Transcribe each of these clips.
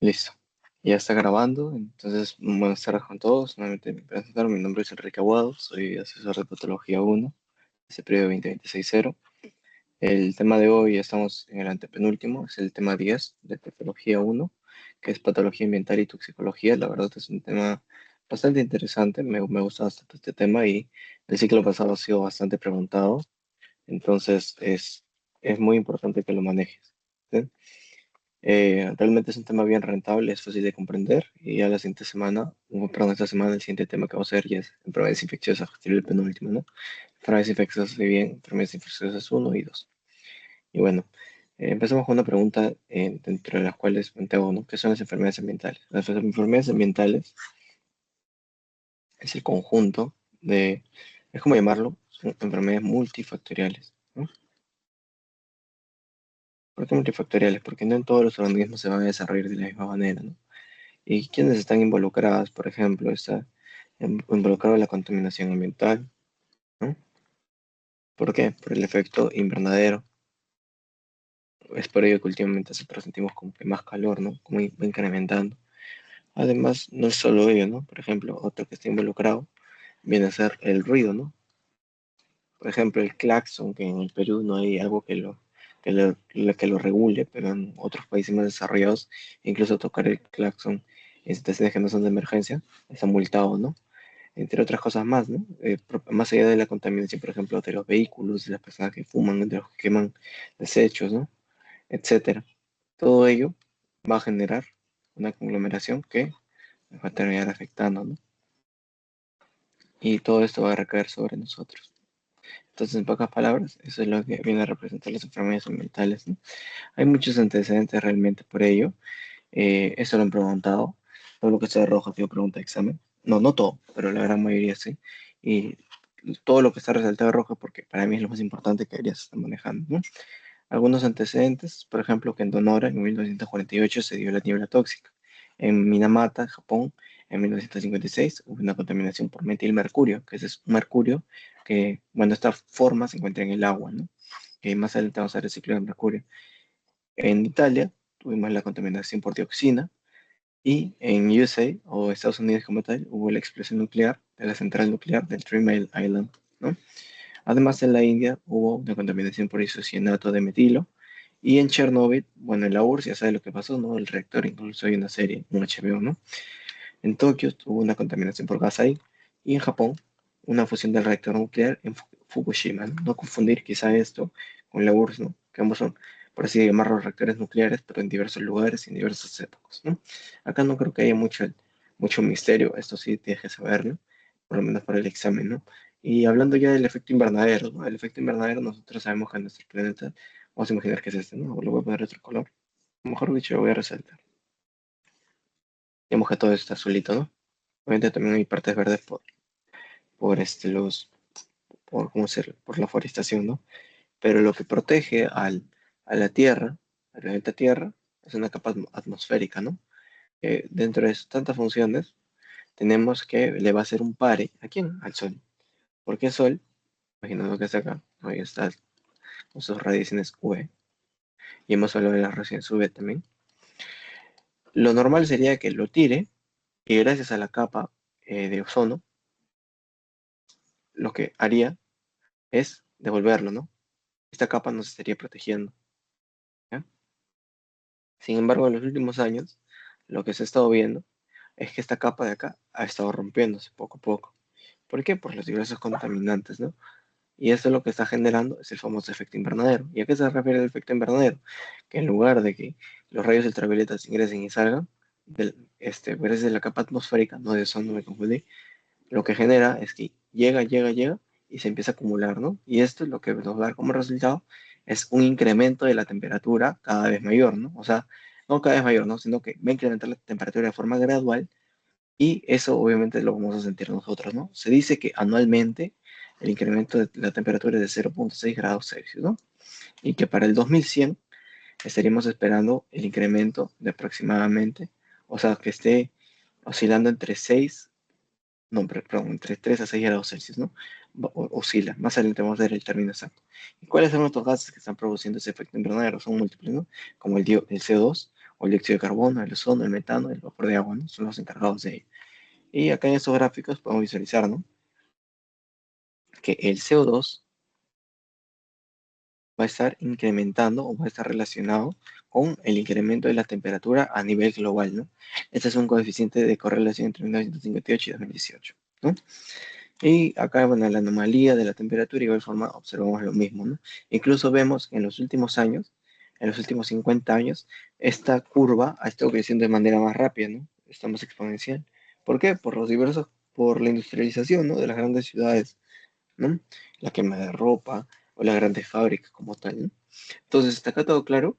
Listo. Ya está grabando, entonces buenas tardes con todos. Nuevamente me presento, mi nombre es Enrique Aguado, soy asesor de patología 1, ese periodo 2026-0. El tema de hoy, estamos en el antepenúltimo, es el tema 10 de patología 1, que es patología ambiental y toxicología. La verdad es un tema bastante interesante, me gusta bastante este tema y el ciclo pasado ha sido bastante preguntado, entonces es muy importante que lo manejes. ¿Sí? Realmente es un tema bien rentable, es fácil de comprender. Y ya la siguiente semana, perdón, esta semana, el siguiente tema que vamos a ver ya es enfermedades infecciosas, que sería el penúltimo, ¿no? Enfermedades infecciosas de bien, enfermedades infecciosas uno y 2. Y bueno, empezamos con una pregunta dentro de las cuales te hago, ¿no? ¿Qué son las enfermedades ambientales? Las enfermedades ambientales es el conjunto de, es como llamarlo, son enfermedades multifactoriales, ¿no? ¿Por qué multifactoriales? Porque no en todos los organismos se van a desarrollar de la misma manera, ¿no? ¿Y quiénes están involucradas? Por ejemplo, está involucrada la contaminación ambiental, ¿no? ¿Por qué? Por el efecto invernadero. Es por ello que últimamente nosotros sentimos como que más calor, ¿no? Como va incrementando. Además, no es solo ello, ¿no? Por ejemplo, otro que está involucrado viene a ser el ruido, ¿no? Por ejemplo, el claxon, que en el Perú no hay algo que lo regule, pero en otros países más desarrollados, incluso tocar el claxon en situaciones que no son de emergencia, está multado, ¿no? Entre otras cosas más, ¿no? Más allá de la contaminación, por ejemplo, de los vehículos, de las personas que fuman, de los que queman desechos, ¿no? Etcétera. Todo ello va a generar una conglomeración que nos va a terminar afectando, ¿no? Y todo esto va a recaer sobre nosotros. Entonces, en pocas palabras, eso es lo que viene a representar las enfermedades ambientales, ¿no? Hay muchos antecedentes realmente por ello. Eso lo han preguntado. Todo lo que está de rojo ha sido pregunta de examen. No, no todo, pero la gran mayoría sí. Y todo lo que está resaltado de rojo, porque para mí es lo más importante que deberías estar manejando, ¿no? Algunos antecedentes, por ejemplo, que en Donora en 1948 se dio la niebla tóxica. En Minamata, Japón, en 1956 hubo una contaminación por metilmercurio, que ese es un mercurio que, bueno, esta forma se encuentra en el agua, ¿no? Que más adelante vamos a ver el ciclo de mercurio. En Italia tuvimos la contaminación por dioxina y en USA o Estados Unidos como tal hubo la explosión nuclear de la central nuclear del Three Mile Island, ¿no? Además, en la India hubo una contaminación por isocianato de metilo. Y en Chernobyl, bueno, en la URSS ya sabe lo que pasó, ¿no? El reactor, incluso hay una serie, un HBO, ¿no? En Tokio hubo una contaminación por gas ahí. Y en Japón, una fusión del reactor nuclear en Fukushima, ¿no? No confundir quizá esto con la URSS, ¿no? Que ambos son, por así llamarlos, reactores nucleares, pero en diversos lugares y en diversas épocas, ¿no? Acá no creo que haya mucho misterio, esto sí tienes que saberlo, por lo menos para el examen, ¿no? Y hablando ya del efecto invernadero, ¿no? El efecto invernadero, nosotros sabemos que en nuestro planeta, vamos a imaginar que es este, ¿no? Lo voy a poner otro color. Mejor dicho, lo voy a resaltar. Digamos que todo está azulito, ¿no? Obviamente también hay partes verdes por ¿cómo decirlo? Por la forestación, ¿no? Pero lo que protege a la Tierra, al planeta Tierra, es una capa atmosférica, ¿no? Dentro de sus tantas funciones, tenemos que le va a hacer un pare, ¿a quién? Al Sol. ¿Por qué Sol? Imaginando que está acá, ahí está con sus radiaciones UV, y hemos hablado de las radiaciones UV también. Lo normal sería que lo tire, y gracias a la capa de ozono, lo que haría es devolverlo, ¿no? Esta capa nos estaría protegiendo, ¿ya? Sin embargo, en los últimos años, lo que se ha estado viendo es que esta capa de acá ha estado rompiéndose poco a poco. ¿Por qué? Por los diversos contaminantes, ¿no? Y esto lo que está generando es el famoso efecto invernadero. ¿Y a qué se refiere el efecto invernadero? Que en lugar de que los rayos ultravioletas ingresen y salgan, gracias a la capa atmosférica, no de ozono, no me confundí, lo que genera es que llega y se empieza a acumular, ¿no? Y esto es lo que nos va a dar como resultado es un incremento de la temperatura cada vez mayor, ¿no? O sea, no cada vez mayor, ¿no? Sino que va a incrementar la temperatura de forma gradual y eso obviamente lo vamos a sentir nosotros, ¿no? Se dice que anualmente el incremento de la temperatura es de 0,6 grados Celsius, ¿no? Y que para el 2100 estaríamos esperando el incremento de aproximadamente, o sea, que esté oscilando entre 6 no, perdón, entre 3 a 6 grados Celsius, ¿no? Oscila. Más adelante vamos a ver el término exacto. ¿Y cuáles son los gases que están produciendo ese efecto invernadero? Son múltiples, ¿no? Como el CO2 o el dióxido de carbono, el ozono, el metano, el vapor de agua, ¿no? Son los encargados de ello. Y acá en estos gráficos podemos visualizar, ¿no? Que el CO2 va a estar incrementando o va a estar relacionado con el incremento de la temperatura a nivel global, ¿no? Este es un coeficiente de correlación entre 1958 y 2018, ¿no? Y acá, bueno, la anomalía de la temperatura, de igual forma, observamos lo mismo, ¿no? Incluso vemos que en los últimos años, en los últimos 50 años, esta curva ha estado creciendo de manera más rápida, ¿no? Está más exponencial. ¿Por qué? Por la industrialización, ¿no? De las grandes ciudades, ¿no? La quema de ropa o las grandes fábricas como tal, ¿no? Entonces, ¿está acá todo claro,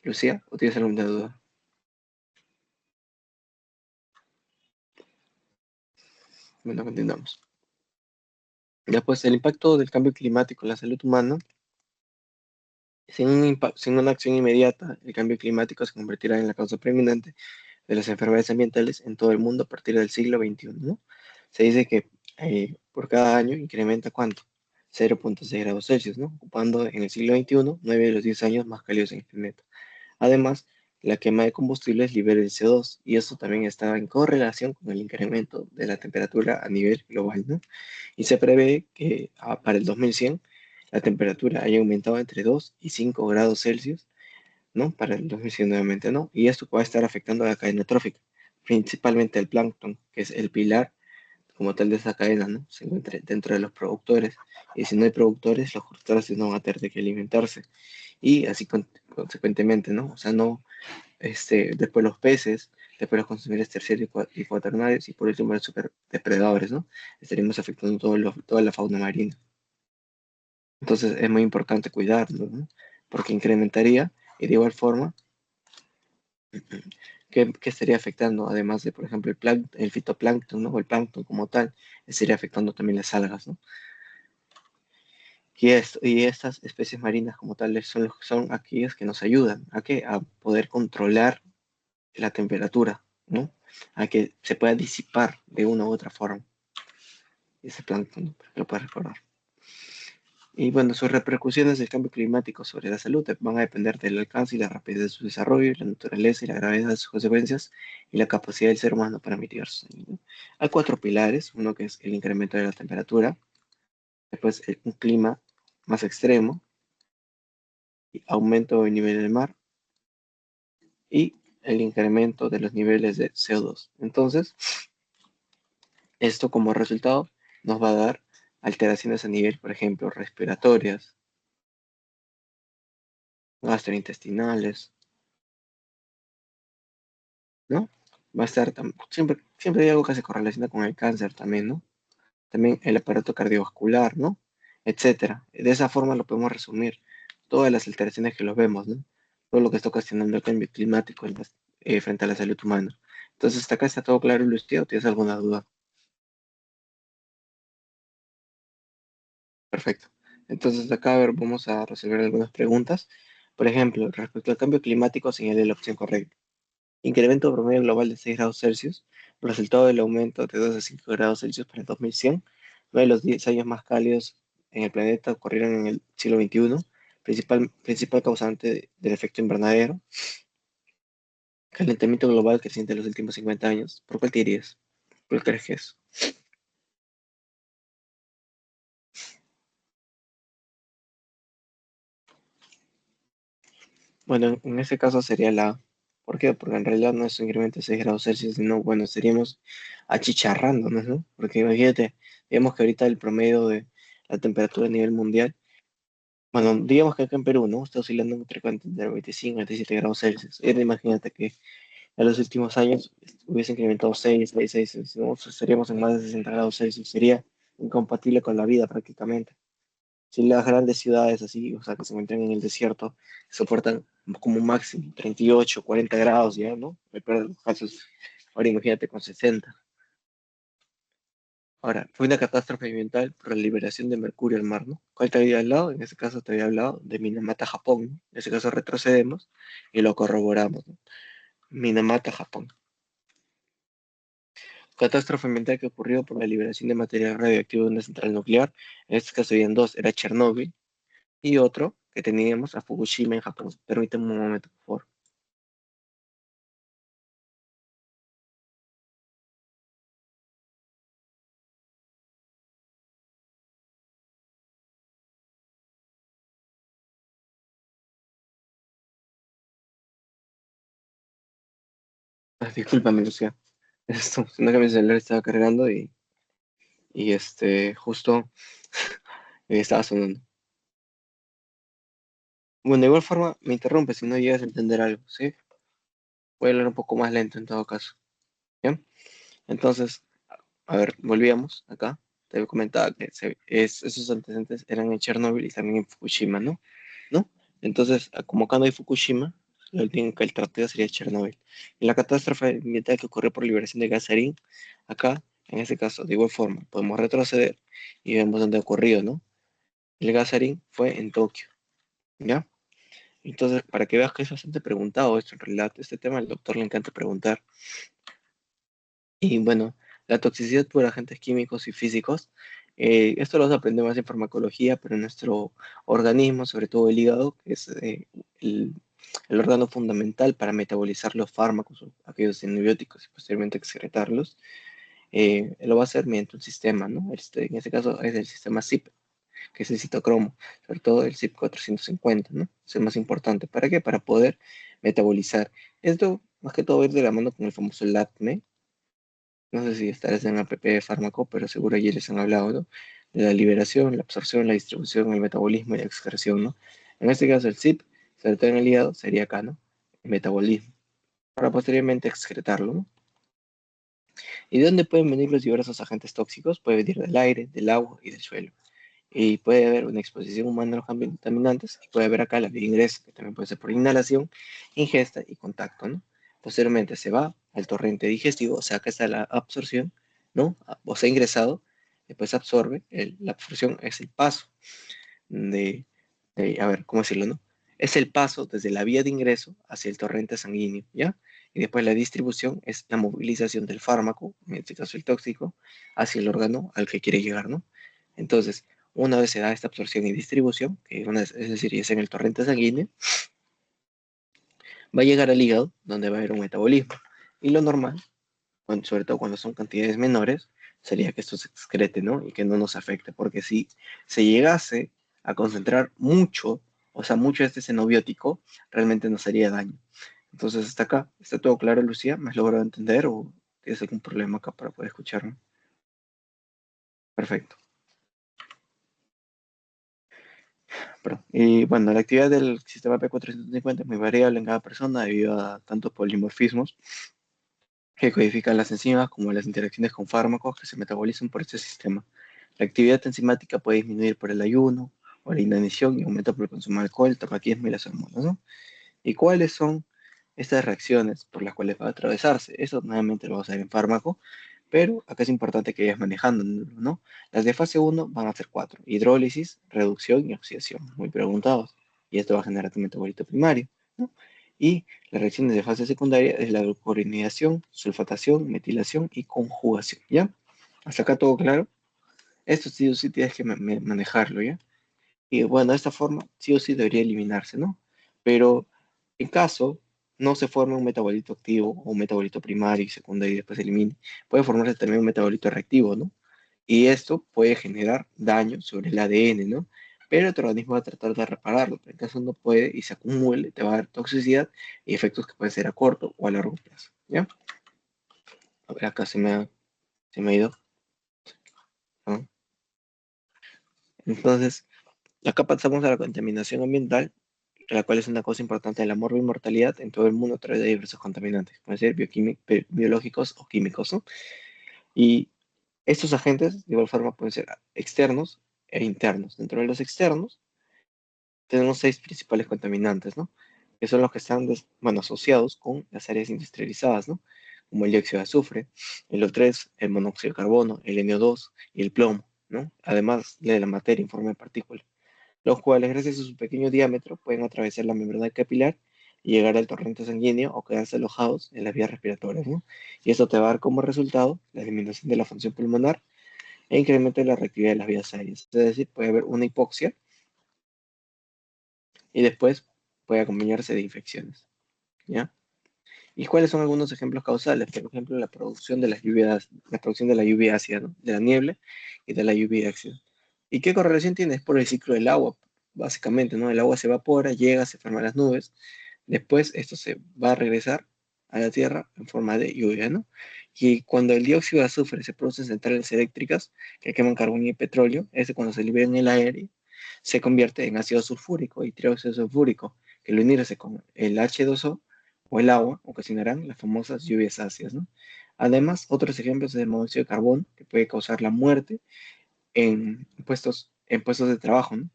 Lucía? ¿O tienes alguna duda? Bueno, continuamos. Ya pues, el impacto del cambio climático en la salud humana, sin una acción inmediata, el cambio climático se convertirá en la causa preeminente de las enfermedades ambientales en todo el mundo a partir del siglo XXI, ¿no? Se dice que por cada año incrementa ¿cuánto? 0,6 grados Celsius, ¿no? Ocupando en el siglo XXI 9 de los 10 años más cálidos en el planeta. Además, la quema de combustibles libera el CO2 y eso también está en correlación con el incremento de la temperatura a nivel global, ¿no? Y se prevé que para el 2100 la temperatura haya aumentado entre 2 y 5 grados Celsius, ¿no? Para el 2100 nuevamente, ¿no? Y esto va a estar afectando a la cadena trófica, principalmente el plancton, que es el pilar como tal de esa cadena, ¿no? Se encuentra dentro de los productores. Y si no hay productores, los crustáceos no van a tener de qué alimentarse. Y así consecuentemente, ¿no? O sea, no, después los peces, después los consumidores terciarios y cuaternarios, y por último los superdepredadores, ¿no? Estaríamos afectando toda la fauna marina. Entonces es muy importante cuidarlo, ¿no? Porque incrementaría, y de igual forma, ¿qué estaría afectando? Además de, por ejemplo, el fitoplancton, ¿no? O el plancton como tal, estaría afectando también las algas, ¿no? Y estas especies marinas como tales son aquellas que nos ayudan a poder controlar la temperatura, ¿no? A que se pueda disipar de una u otra forma ese plancton, ¿no? Para que lo puedas recordar. Y bueno, sus repercusiones del cambio climático sobre la salud van a depender del alcance y la rapidez de su desarrollo, la naturaleza y la gravedad de sus consecuencias y la capacidad del ser humano para mitigar sus daños, ¿no? Hay cuatro pilares, uno que es el incremento de la temperatura, después un clima más extremo, y aumento del nivel del mar y el incremento de los niveles de CO2. Entonces, esto como resultado nos va a dar alteraciones a nivel, por ejemplo, respiratorias, gastrointestinales, ¿no? Va a estar, siempre hay algo que se correlaciona con el cáncer también, ¿no? También el aparato cardiovascular, ¿no? Etcétera. De esa forma lo podemos resumir. Todas las alteraciones que los vemos, ¿no? Todo lo que está ocasionando el cambio climático frente a la salud humana. Entonces, hasta acá está todo claro, Lucía, ¿o tienes alguna duda? Perfecto. Entonces, acá, a ver, vamos a resolver algunas preguntas. Por ejemplo, respecto al cambio climático, señale la opción correcta. Incremento promedio global de 6 grados Celsius, resultado del aumento de 2 a 5 grados Celsius para el 2100. Uno de los 10 años más cálidos en el planeta ocurrieron en el siglo XXI, principal causante del efecto invernadero. Calentamiento global creciente en los últimos 50 años. ¿Por cuál te irías? ¿Cuál crees que es? Bueno, en ese caso sería la A. ¿Por qué? Porque en realidad no es un incremento de 6 grados Celsius, sino, bueno, estaríamos achicharrándonos, ¿no? Porque imagínate, digamos que ahorita el promedio de la temperatura a nivel mundial, bueno, digamos que acá en Perú, ¿no? Está oscilando entre, ¿cuánto? Entre 25 y 27 grados Celsius. Y ahora imagínate que en los últimos años hubiese incrementado 6, ¿no? Estaríamos en más de 60 grados Celsius. Sería incompatible con la vida prácticamente. Si las grandes ciudades así, o sea, que se encuentran en el desierto, soportan como máximo 38, 40 grados ya, ¿no? Me de los casos. Ahora imagínate con 60. Ahora, fue una catástrofe ambiental por la liberación de mercurio al mar, ¿no? ¿Cuál te había hablado? En ese caso te había hablado de Minamata, Japón, ¿no? En ese caso retrocedemos y lo corroboramos, ¿no? Minamata, Japón. Catástrofe ambiental que ocurrió por la liberación de material radioactivo de una central nuclear. En este caso habían dos, era Chernóbil y otro que teníamos a Fukushima en Japón. Permíteme un momento, por favor. Discúlpame, Lucía. Sino que mi celular estaba cargando y justo estaba sonando. Bueno, de igual forma, me interrumpe si no llegas a entender algo, ¿sí? Voy a hablar un poco más lento en todo caso, ¿ya? Entonces, a ver, volvíamos acá. Te comentaba que esos antecedentes eran en Chernobyl y también en Fukushima, ¿no? ¿No? Entonces, como acá no hay Fukushima, lo último que el tratado sería Chernobyl. Y la catástrofe ambiental que ocurrió por liberación de gas sarín, acá, en este caso, de igual forma, podemos retroceder y vemos dónde ha ocurrido, ¿no? El gas sarín fue en Tokio, ¿ya? Entonces, para que veas que es bastante preguntado esto en realidad, este tema al doctor le encanta preguntar. Y bueno, la toxicidad por agentes químicos y físicos, esto lo vas a aprender más en farmacología, pero en nuestro organismo, sobre todo el hígado, que es el, el órgano fundamental para metabolizar los fármacos o aquellos antibióticos y posteriormente excretarlos, lo va a hacer mediante un sistema, ¿no? En este caso es el sistema CYP, que es el citocromo, sobre todo el CYP 450, ¿no? Es el más importante. ¿Para qué? Para poder metabolizar. Esto, más que todo, va a ir de la mano con el famoso LACME. No sé si estarás en app de fármaco, pero seguro ayer les han hablado, ¿no? De la liberación, la absorción, la distribución, el metabolismo y la excreción, ¿no? En este caso, el CYP, sobre todo en el hígado, sería acá, ¿no? El metabolismo, para posteriormente excretarlo, ¿no? ¿Y de dónde pueden venir los diversos agentes tóxicos? Puede venir del aire, del agua y del suelo. Y puede haber una exposición humana a los contaminantes, y puede haber acá la vía de ingreso, que también puede ser por inhalación, ingesta y contacto, ¿no? Posteriormente se va al torrente digestivo, o sea, acá está la absorción, ¿no? O sea, ingresado, después absorbe, la absorción es el paso de, a ver, ¿cómo decirlo, no? Es el paso desde la vía de ingreso hacia el torrente sanguíneo, ¿ya? Y después la distribución es la movilización del fármaco, en este caso el tóxico, hacia el órgano al que quiere llegar, ¿no? Entonces, una vez se da esta absorción y distribución, que es decir, es en el torrente sanguíneo, va a llegar al hígado, donde va a haber un metabolismo. Y lo normal, sobre todo cuando son cantidades menores, sería que esto se excrete, ¿no? Y que no nos afecte, porque si se llegase a concentrar mucho, o sea, mucho de este xenobiótico, realmente nos haría daño. Entonces, hasta acá, ¿está todo claro, Lucía? ¿Me has logrado entender o tienes algún problema acá para poder escucharme? Perfecto. Perdón. Y bueno, la actividad del sistema P450 es muy variable en cada persona debido a tantos polimorfismos que codifican las enzimas como las interacciones con fármacos que se metabolizan por este sistema. La actividad enzimática puede disminuir por el ayuno o la inanición y aumenta por el consumo de alcohol, tabaquismo y las hormonas, ¿no? ¿Y cuáles son estas reacciones por las cuales va a atravesarse? Eso nuevamente lo vamos a ver en fármaco, pero acá es importante que vayas manejando, ¿no? Las de fase uno van a ser cuatro: hidrólisis, reducción y oxidación, muy preguntados. Y esto va a generar tu metabolito primario, ¿no? Y las reacciones de fase secundaria es la glucuronidación, sulfatación, metilación y conjugación, ¿ya? Hasta acá todo claro. Esto sí o sí tienes que manejarlo, ¿ya? Y bueno, de esta forma sí o sí debería eliminarse, ¿no? Pero en caso no se forme un metabolito activo o un metabolito primario y secundario y después se elimine, puede formarse también un metabolito reactivo, ¿no? Y esto puede generar daño sobre el ADN, ¿no? Pero tu organismo va a tratar de repararlo, pero en caso no puede y se acumule, te va a dar toxicidad y efectos que pueden ser a corto o a largo plazo, ¿ya? A ver, acá se me ha ido, ¿no? Entonces, acá pasamos a la contaminación ambiental, la cual es una cosa importante de la mortalidad en todo el mundo a través de diversos contaminantes, pueden ser biológicos o químicos, ¿no? Y estos agentes, de igual forma, pueden ser externos e internos. Dentro de los externos, tenemos seis principales contaminantes, ¿no? Que son los que están, bueno, asociados con las áreas industrializadas, ¿no? Como el dióxido de azufre, el O3, el monóxido de carbono, el NO2 y el plomo, ¿no? Además de la materia en forma de partículas, los cuales, gracias a su pequeño diámetro, pueden atravesar la membrana capilar y llegar al torrente sanguíneo o quedarse alojados en las vías respiratorias, ¿no? Y esto te va a dar como resultado la disminución de la función pulmonar e incremento de la reactividad de las vías aéreas. Es decir, puede haber una hipoxia y después puede acompañarse de infecciones, ¿ya? ¿Y cuáles son algunos ejemplos causales? Por ejemplo, la producción de las lluvias, la producción de la lluvia ácida, ¿no? De la niebla y de la lluvia ácida. ¿Y qué correlación tiene? Es por el ciclo del agua, básicamente, ¿no? El agua se evapora, llega, se forman las nubes, después esto se va a regresar a la Tierra en forma de lluvia, ¿no? Y cuando el dióxido de azufre se produce en centrales eléctricas que queman carbón y petróleo, ese cuando se libera en el aire se convierte en ácido sulfúrico y trióxido sulfúrico, que al unirse con el H2O o el agua ocasionarán las famosas lluvias ácidas, ¿no? Además, otros ejemplos es el monóxido de carbón, que puede causar la muerte en puestos de trabajo, ¿no?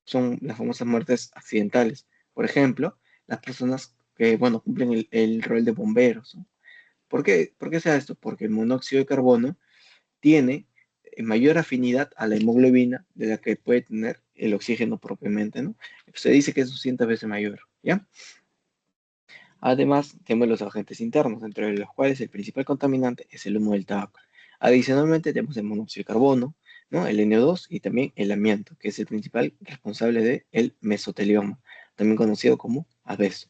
Son las famosas muertes accidentales. Por ejemplo, las personas que, bueno, cumplen el rol de bomberos, ¿no? Por qué sea esto? Porque el monóxido de carbono tiene mayor afinidad a la hemoglobina de la que puede tener el oxígeno propiamente, ¿no? Se dice que es 200 veces mayor, ¿ya? Además, tenemos los agentes internos, entre los cuales el principal contaminante es el humo del tabaco. Adicionalmente, tenemos el monóxido de carbono, ¿no? El NO2 y también el amianto, que es el principal responsable del mesotelioma, también conocido como asbesto,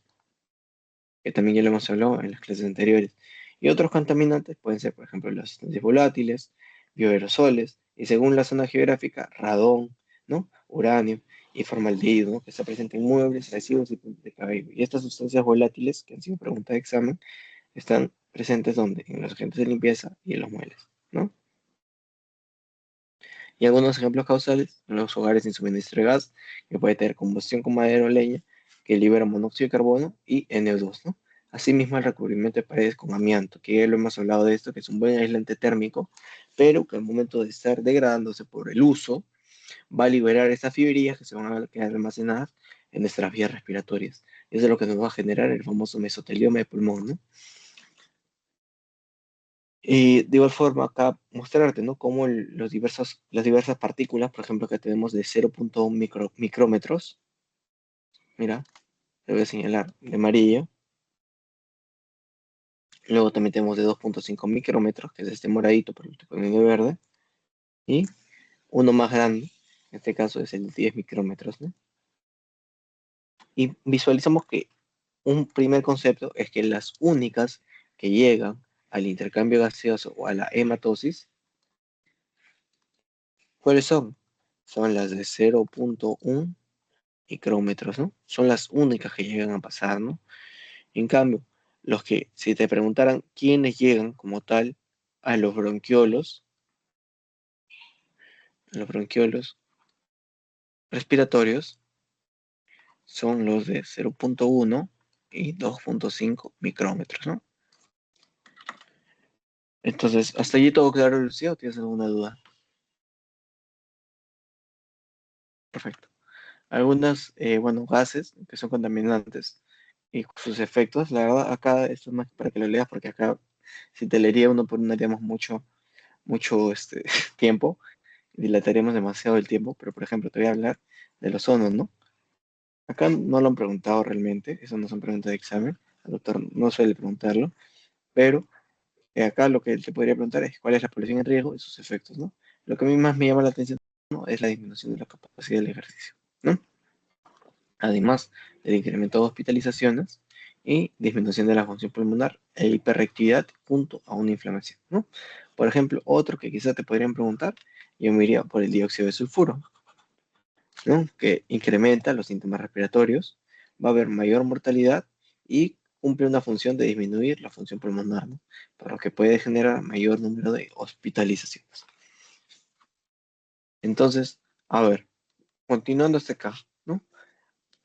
que también ya lo hemos hablado en las clases anteriores. Y otros contaminantes pueden ser, por ejemplo, las sustancias volátiles, bioaerosoles, y según la zona geográfica, radón, ¿no? Uranio y formaldehído, ¿no? Que está presente en muebles, recibos y puntos de cabello. Y estas sustancias volátiles, que han sido preguntas de examen, están presentes donde? En los agentes de limpieza y en los muebles, ¿no? Y algunos ejemplos causales en los hogares sin suministro de gas, que puede tener combustión con madera o leña, que libera monóxido de carbono y NO2, ¿no? Asimismo, el recubrimiento de paredes con amianto, que ya lo hemos hablado de esto, que es un buen aislante térmico, pero que al momento de estar degradándose por el uso, va a liberar estas fibrillas que se van a quedar almacenadas en nuestras vías respiratorias. Y eso es lo que nos va a generar el famoso mesotelioma de pulmón, ¿no? Y de igual forma, acá mostrarte, ¿no? Cómo las diversas partículas, por ejemplo, que tenemos de 0.1 micrómetros, mira, te voy a señalar de amarillo. Luego también tenemos de 2.5 micrómetros, que es este moradito, pero lo estoy poniendo de verde. Y uno más grande, en este caso es el de 10 micrómetros, ¿no? Y visualizamos que un primer concepto es que las únicas que llegan al intercambio gaseoso o a la hematosis, ¿cuáles son? Son las de 0.1 micrómetros, ¿no? Son las únicas que llegan a pasar, ¿no? En cambio, si te preguntaran quiénes llegan como tal a los bronquiolos respiratorios, son los de 0.1 y 2.5 micrómetros, ¿no? Entonces, ¿hasta allí todo claro, Lucía, o tienes alguna duda? Perfecto. Algunas, bueno, gases que son contaminantes y sus efectos, la verdad, acá esto es más para que lo leas, porque acá, si te leería uno por uno, haríamos mucho tiempo, dilataríamos demasiado el tiempo, pero por ejemplo, te voy a hablar del ozono, ¿no? Acá no lo han preguntado realmente, eso no son preguntas de examen, el doctor no suele preguntarlo, pero acá lo que él te podría preguntar es cuál es la población en riesgo y sus efectos, ¿no? Lo que a mí más me llama la atención, ¿no? Es la disminución de la capacidad del ejercicio, ¿no? Además del incremento de hospitalizaciones y disminución de la función pulmonar e hiperreactividad junto a una inflamación, ¿no? Por ejemplo, otro que quizás te podrían preguntar, yo me iría por el dióxido de sulfuro, ¿no? Que incrementa los síntomas respiratorios, va a haber mayor mortalidad y cumple una función de disminuir la función pulmonar, ¿no? Por lo que puede generar mayor número de hospitalizaciones. Entonces, a ver, continuando hasta acá, ¿no?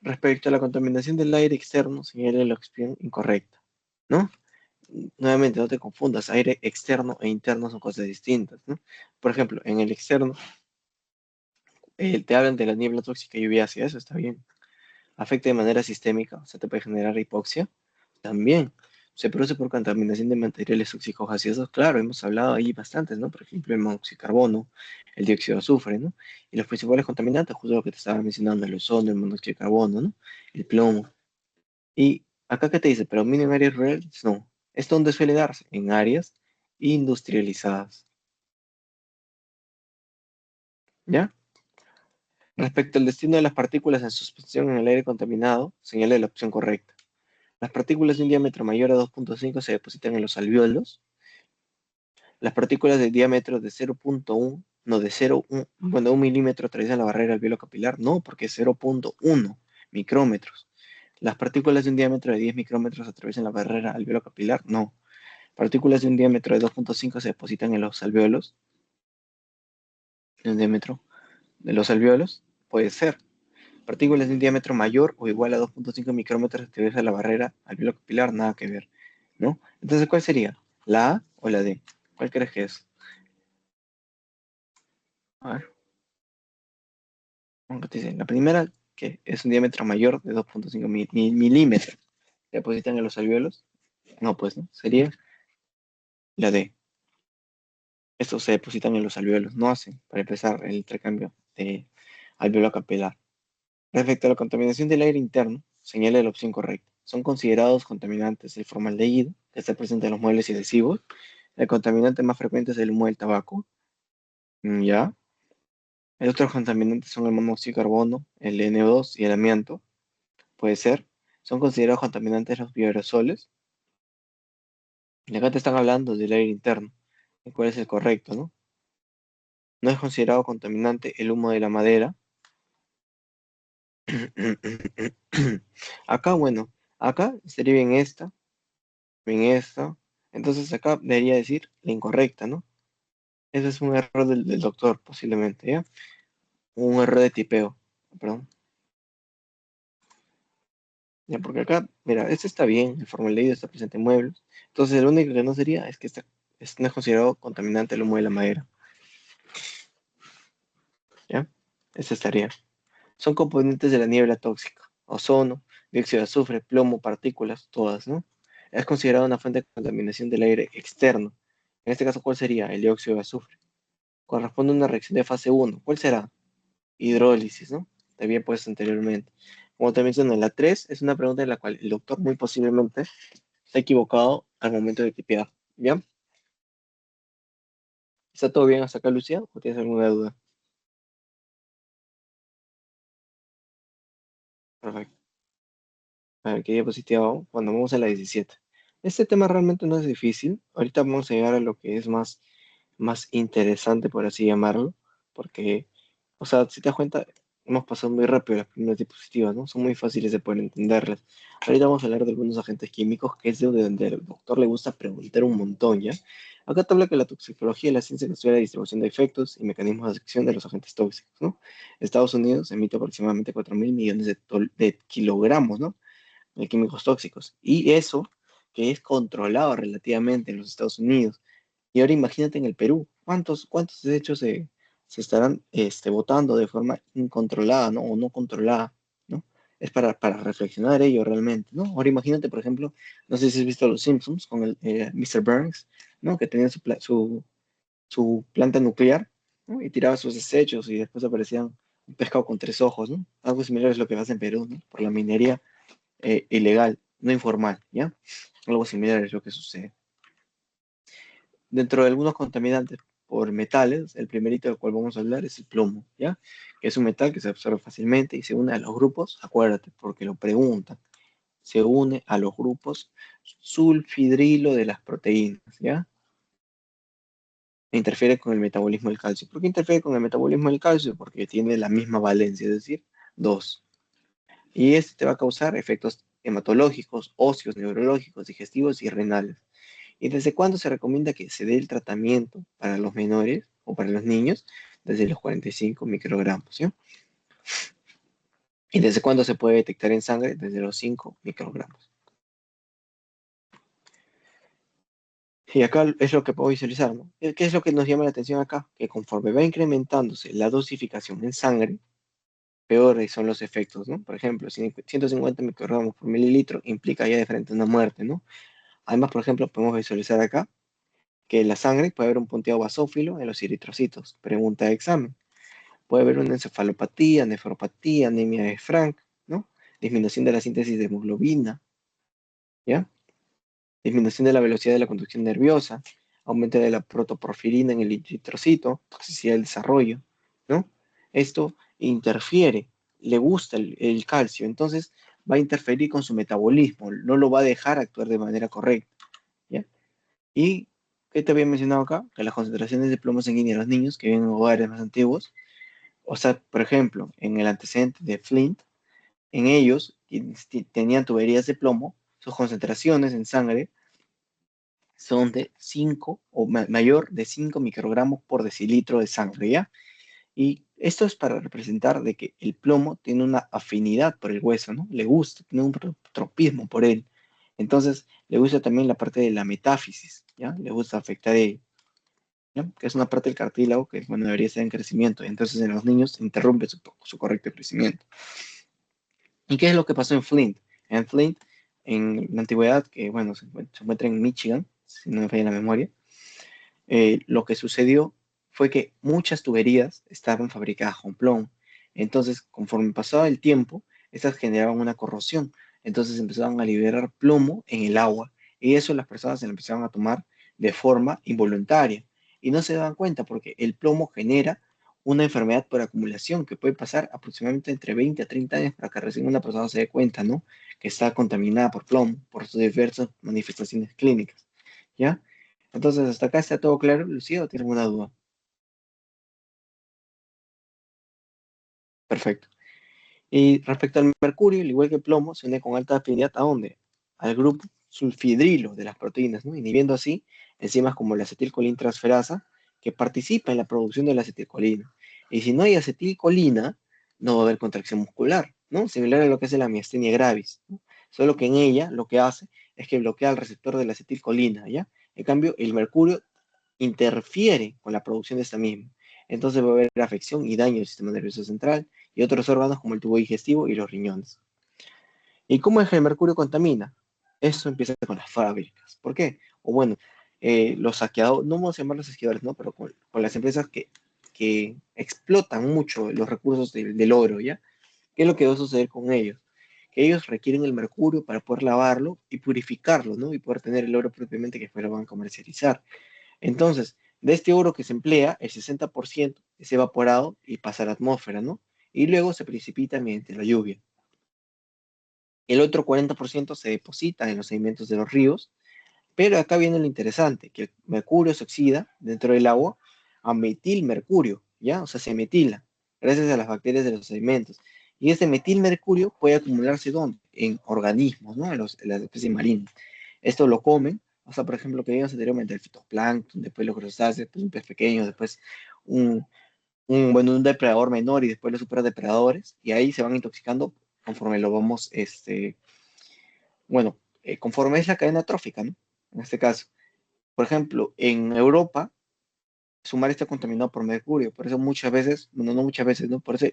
Respecto a la contaminación del aire externo, señala la opción incorrecta, ¿no? Nuevamente, no te confundas, aire externo e interno son cosas distintas, ¿no? Por ejemplo, en el externo, te hablan de la niebla tóxica y lluvia ácida, eso está bien. Afecta de manera sistémica, o sea, te puede generar hipoxia, también. Se produce por contaminación de materiales tóxicos gaseosos, claro, hemos hablado ahí bastantes, ¿no? Por ejemplo, el monóxido de carbono, el dióxido de azufre, ¿no? Y los principales contaminantes, justo lo que te estaba mencionando, el ozono, el monóxido de carbono, ¿no? El plomo. Y acá que te dice, pero en áreas rurales, no. ¿Esto dónde suele darse? En áreas industrializadas, ¿ya? Respecto al destino de las partículas en suspensión en el aire contaminado, señale la opción correcta. Las partículas de un diámetro mayor a 2.5 se depositan en los alvéolos. Las partículas de diámetro de 0.1, no de 0, bueno, 1 milímetro atraviesan la barrera alveolo capilar. No, porque es 0.1 micrómetros. ¿Las partículas de un diámetro de 10 micrómetros atraviesan la barrera alveolo capilar? No. ¿Partículas de un diámetro de 2,5 se depositan en los alveolos? ¿En el diámetro de los alveolos? Puede ser. Partículas de un diámetro mayor o igual a 2,5 micrómetros atraviesan la barrera alveolo capilar, nada que ver, ¿no? Entonces, ¿cuál sería? ¿La A o la D? ¿Cuál crees que es? A ver, ¿cómo te dice? La primera, que es un diámetro mayor de 2,5 milímetros. ¿Se depositan en los alveolos? No, pues, ¿no? Sería la D. Estos se depositan en los alveolos, no hacen, para empezar, el intercambio de alveolo capilar. Respecto a la contaminación del aire interno, señala la opción correcta. Son considerados contaminantes el formaldehído, que está presente en los muebles y adhesivos. El contaminante más frecuente es el humo del tabaco. ¿Ya? El otros contaminantes son el monóxido de carbono, el NO2 y el amianto. Puede ser. Son considerados contaminantes los bioaerosoles. Y acá te están hablando del aire interno. ¿Y cuál es el correcto, no? No es considerado contaminante el humo de la madera. Acá, bueno, acá sería bien esta, bien esta. Entonces acá debería decir la incorrecta, ¿no? Ese es un error del doctor, posiblemente, ¿ya? Un error de tipeo, perdón. Ya, porque acá, mira, este está bien, el formaldehído está presente en muebles. Entonces el único que no sería es que no es considerado contaminante el humo de la madera, ¿ya? Ese estaría. Son componentes de la niebla tóxica, ozono, dióxido de azufre, plomo, partículas, todas, ¿no? Es considerado una fuente de contaminación del aire externo. En este caso, ¿cuál sería? El dióxido de azufre. Corresponde a una reacción de fase uno. ¿Cuál será? Hidrólisis, ¿no? Te había puesto anteriormente. Como te mencioné, la 3 es una pregunta en la cual el doctor muy posiblemente se ha equivocado al momento de tipear, ¿ya? ¿Está todo bien hasta acá, Lucía? ¿O tienes alguna duda? Perfecto. A ver, ¿qué diapositiva vamos? Cuando vamos a la 17. Este tema realmente no es difícil. Ahorita vamos a llegar a lo que es más interesante, por así llamarlo, porque, o sea, si te das cuenta, hemos pasado muy rápido las primeras diapositivas, ¿no? Son muy fáciles de poder entenderlas. Ahorita vamos a hablar de algunos agentes químicos, que es de donde al doctor le gusta preguntar un montón, ¿ya? Acá te habla que la toxicología es la ciencia que estudia la distribución de efectos y mecanismos de acción de los agentes tóxicos, ¿no? Estados Unidos emite aproximadamente 4.000 millones de kilogramos, ¿no? De químicos tóxicos. Y eso, que es controlado relativamente en los Estados Unidos. Y ahora imagínate en el Perú, ¿cuántos desechos se estarán botando de forma incontrolada, ¿no? O no controlada, ¿no? Es para reflexionar ello realmente, ¿no? Ahora imagínate, por ejemplo, no sé si has visto Los Simpsons con el Mr. Burns, ¿no? Que tenía su planta nuclear, ¿no? Y tiraba sus desechos y después aparecían un pescado con tres ojos, ¿no? Algo similar es lo que pasa en Perú, ¿no? Por la minería ilegal, no informal, ¿ya? Algo similar es lo que sucede. Dentro de algunos contaminantes por metales, el primerito del cual vamos a hablar es el plomo, ¿ya? Que es un metal que se absorbe fácilmente y se une a los grupos, acuérdate, porque lo preguntan, se une a los grupos sulfidrilo de las proteínas, ¿ya? E interfiere con el metabolismo del calcio. ¿Por qué interfiere con el metabolismo del calcio? Porque tiene la misma valencia, es decir, 2. Y este te va a causar efectos hematológicos, óseos, neurológicos, digestivos y renales. ¿Y desde cuándo se recomienda que se dé el tratamiento para los menores o para los niños? Desde los 45 microgramos, ¿sí? ¿Y desde cuándo se puede detectar en sangre? Desde los 5 microgramos. Y acá es lo que puedo visualizar, ¿no? ¿Qué es lo que nos llama la atención acá? Que conforme va incrementándose la dosificación en sangre, peores son los efectos, ¿no? Por ejemplo, 150 microgramos por mililitro implica ya de frente una muerte, ¿no? Además, por ejemplo, podemos visualizar acá que en la sangre puede haber un punteado basófilo en los eritrocitos. Pregunta de examen. Puede haber una encefalopatía, nefropatía, anemia de Frank, ¿no? Disminución de la síntesis de hemoglobina, ¿ya? Disminución de la velocidad de la conducción nerviosa, aumento de la protoporfirina en el eritrocito, toxicidad del desarrollo, ¿no? Esto interfiere, le gusta el calcio, entonces va a interferir con su metabolismo, no lo va a dejar actuar de manera correcta, ¿ya? Y, ¿qué te había mencionado acá? Que las concentraciones de plomo sanguíneo en los niños que viven en hogares más antiguos, o sea, por ejemplo, en el antecedente de Flint, en ellos tenían tuberías de plomo, sus concentraciones en sangre son de 5 o mayor de 5 microgramos por decilitro de sangre, ¿ya? Y esto es para representar de que el plomo tiene una afinidad por el hueso, ¿no? Le gusta, tiene un tropismo por él. Entonces, le gusta también la parte de la metáfisis, ¿ya? Le gusta afectar él, ¿ya? Que es una parte del cartílago que, bueno, debería estar en crecimiento. Entonces, en los niños interrumpe su correcto crecimiento. ¿Y qué es lo que pasó en Flint? En Flint, en la antigüedad, que, bueno, se encuentra en Michigan, si no me falla la memoria, lo que sucedió fue que muchas tuberías estaban fabricadas con plomo. Entonces, conforme pasaba el tiempo, estas generaban una corrosión. Entonces empezaban a liberar plomo en el agua. Y eso las personas se lo empezaban a tomar de forma involuntaria. Y no se daban cuenta porque el plomo genera una enfermedad por acumulación que puede pasar aproximadamente entre 20 a 30 años para que recién una persona se dé cuenta, ¿no? Que está contaminada por plomo, por sus diversas manifestaciones clínicas. ¿Ya? Entonces, hasta acá está todo claro, Lucía, ¿o tiene alguna duda? Perfecto. Y respecto al mercurio, al igual que el plomo, se une con alta afinidad ¿a dónde? Al grupo sulfidrilo de las proteínas, ¿no? Inhibiendo así enzimas como la acetilcolintransferasa, que participa en la producción de la acetilcolina. Y si no hay acetilcolina, no va a haber contracción muscular, ¿no? Similar a lo que hace la miastenia gravis, ¿no? Solo que en ella lo que hace es que bloquea el receptor de la acetilcolina, ¿ya? En cambio, el mercurio interfiere con la producción de esta misma. Entonces va a haber afección y daño del sistema nervioso central y otros órganos como el tubo digestivo y los riñones. ¿Y cómo es que el mercurio contamina? Eso empieza con las fábricas. ¿Por qué? O bueno, los saqueadores, no vamos a llamarlos saqueadores, ¿no? Pero con las empresas que explotan mucho los recursos del oro, ¿ya? ¿Qué es lo que va a suceder con ellos? Que ellos requieren el mercurio para poder lavarlo y purificarlo, ¿no? Y poder tener el oro propiamente que después lo van a comercializar. Entonces, de este oro que se emplea, el 60% es evaporado y pasa a la atmósfera, ¿no? Y luego se precipita mediante la lluvia. El otro 40% se deposita en los sedimentos de los ríos, pero acá viene lo interesante, que el mercurio se oxida dentro del agua a metilmercurio, ¿ya? O sea, se metila, gracias a las bacterias de los sedimentos. Y ese metilmercurio puede acumularse ¿dónde? En organismos, ¿no? En las especies marinas. Esto lo comen, o sea, por ejemplo, lo que vimos anteriormente, el fitoplancton, después los crustáceos, después un pez pequeño, después un, bueno, un depredador menor y después los superdepredadores, y ahí se van intoxicando conforme lo vamos, bueno, conforme es la cadena trófica, ¿no? En este caso. Por ejemplo, en Europa, su mar está contaminado por mercurio, por eso muchas veces, bueno, no muchas veces, ¿no? Por eso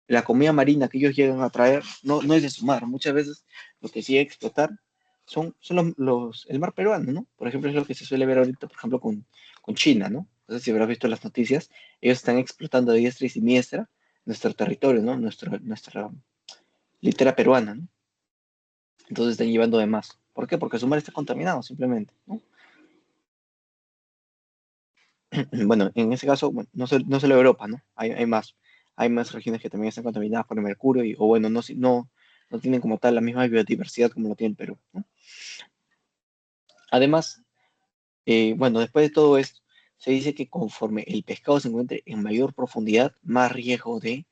la comida marina que ellos llegan a traer no es de su mar, muchas veces lo que sigue a explotar son el mar peruano, ¿no? Por ejemplo, es lo que se suele ver ahorita, por ejemplo, con China, ¿no? No sé si habrás visto las noticias, ellos están explotando a diestra y siniestra nuestro territorio, ¿no? Nuestra litera peruana, ¿no? Entonces están llevando de más. ¿Por qué? Porque su mar está contaminado, simplemente, ¿no? Bueno, en ese caso, bueno, no solo Europa, ¿no? Hay más regiones que también están contaminadas por el mercurio o bueno, no tienen como tal la misma biodiversidad como lo tiene el Perú, ¿no? Además, bueno, después de todo esto, se dice que conforme el pescado se encuentre en mayor profundidad, más riesgo de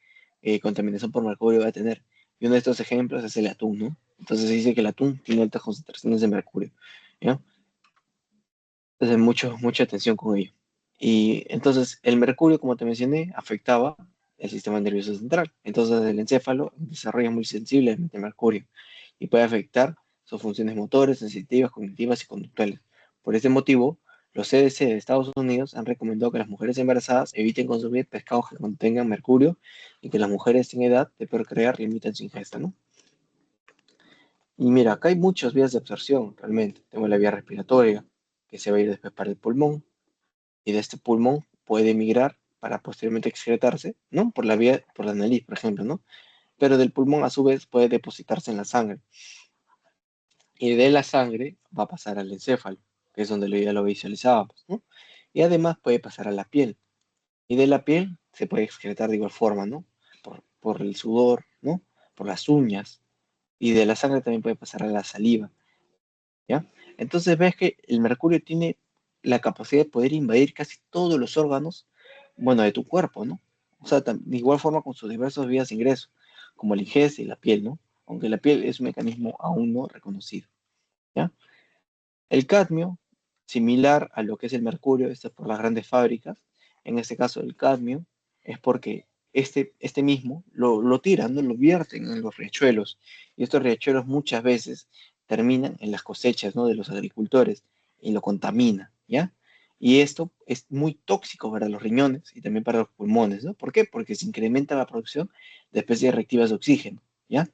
contaminación por mercurio va a tener. Y uno de estos ejemplos es el atún, ¿no? Entonces se dice que el atún tiene altas concentraciones de mercurio, ¿ya? Entonces, mucha atención con ello. Y entonces, el mercurio, como te mencioné, afectaba el sistema nervioso central. Entonces, el encéfalo desarrolla muy sensiblemente el mercurio y puede afectar sus funciones motores, sensitivas, cognitivas y conductuales. Por este motivo, los CDC de Estados Unidos han recomendado que las mujeres embarazadas eviten consumir pescados que contengan mercurio y que las mujeres en edad de procrear limiten su ingesta, ¿no? Y mira, acá hay muchas vías de absorción, realmente. Tengo la vía respiratoria, que se va a ir después para el pulmón, y de este pulmón puede migrar para posteriormente excretarse, ¿no? Por la nariz, por ejemplo, ¿no? Pero del pulmón a su vez puede depositarse en la sangre. Y de la sangre va a pasar al encéfalo, que es donde ya lo visualizábamos, ¿no? Y además puede pasar a la piel. Y de la piel se puede excretar de igual forma, ¿no? Por el sudor, ¿no? Por las uñas. Y de la sangre también puede pasar a la saliva, ¿ya? Entonces ves que el mercurio tiene la capacidad de poder invadir casi todos los órganos, bueno, de tu cuerpo, ¿no? O sea, de igual forma con sus diversas vías de ingreso, como el ingesta y la piel, ¿no? aunque la piel es un mecanismo aún no reconocido, ¿ya? El cadmio, similar a lo que es el mercurio, esto es por las grandes fábricas. En este caso, el cadmio es porque este mismo lo tiran, ¿no? Lo vierten en los riachuelos. Y estos riachuelos muchas veces terminan en las cosechas, ¿no? De los agricultores y lo contaminan, ¿ya? Y esto es muy tóxico para los riñones y también para los pulmones, ¿no? ¿Por qué? Porque se incrementa la producción de especies reactivas de oxígeno, ¿ya?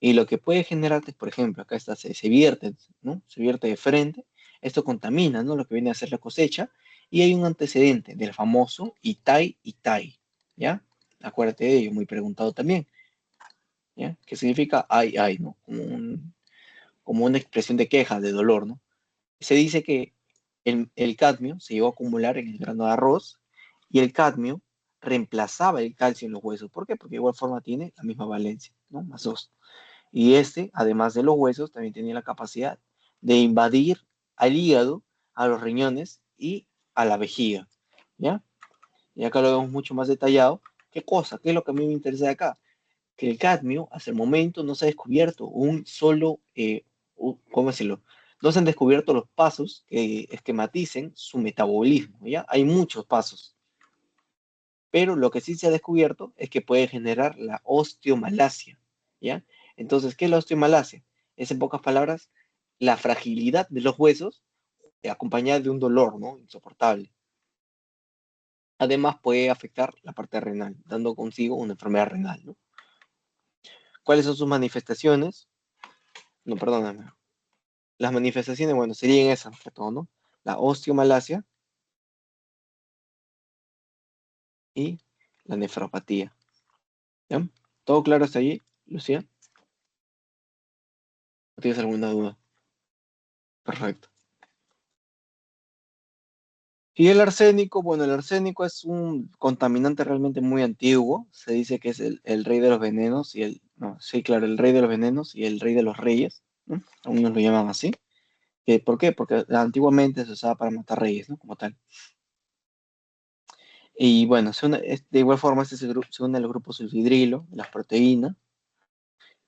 Y lo que puede generarte, por ejemplo, acá está, se vierte, ¿no? Se vierte de frente, esto contamina, ¿no? Lo que viene a ser la cosecha, y hay un antecedente del famoso Itai Itai, ¿ya? Acuérdate de ello, muy preguntado también, ¿ya? Que significa ay, ay, ¿no? Como una expresión de queja, de dolor, ¿no? Se dice que el cadmio se llegó a acumular en el grano de arroz, y el cadmio reemplazaba el calcio en los huesos. ¿Por qué? Porque de igual forma tiene la misma valencia, ¿no? Más dos. Y este, además de los huesos, también tenía la capacidad de invadir al hígado, a los riñones y a la vejiga, ¿ya? Y acá lo vemos mucho más detallado. ¿Qué cosa? ¿Qué es lo que a mí me interesa de acá? Que el cadmio, hasta el momento, no se ha descubierto un solo, ¿cómo decirlo? No se han descubierto los pasos que esquematicen su metabolismo, ¿ya? Hay muchos pasos, pero lo que sí se ha descubierto es que puede generar la osteomalacia, ¿ya? Entonces, ¿qué es la osteomalacia? Es, en pocas palabras, la fragilidad de los huesos acompañada de un dolor, ¿no? Insoportable. Además, puede afectar la parte renal, dando consigo una enfermedad renal, ¿no? ¿Cuáles son sus manifestaciones? No, perdóname. Las manifestaciones, bueno, serían esas, más que todo, ¿no? La osteomalacia y la nefropatía, ¿ya? ¿Todo claro hasta allí, Lucía? ¿No tienes alguna duda? Perfecto. Y el arsénico, bueno, el arsénico es un contaminante realmente muy antiguo. Se dice que es el rey de los venenos y no, sí, claro, el rey de los venenos y el rey de los reyes, ¿no? Algunos lo llaman así. ¿Por qué? Porque antiguamente se usaba para matar reyes, ¿no? Como tal. Y bueno, de igual forma este se une al grupo sulfhidrilo, las proteínas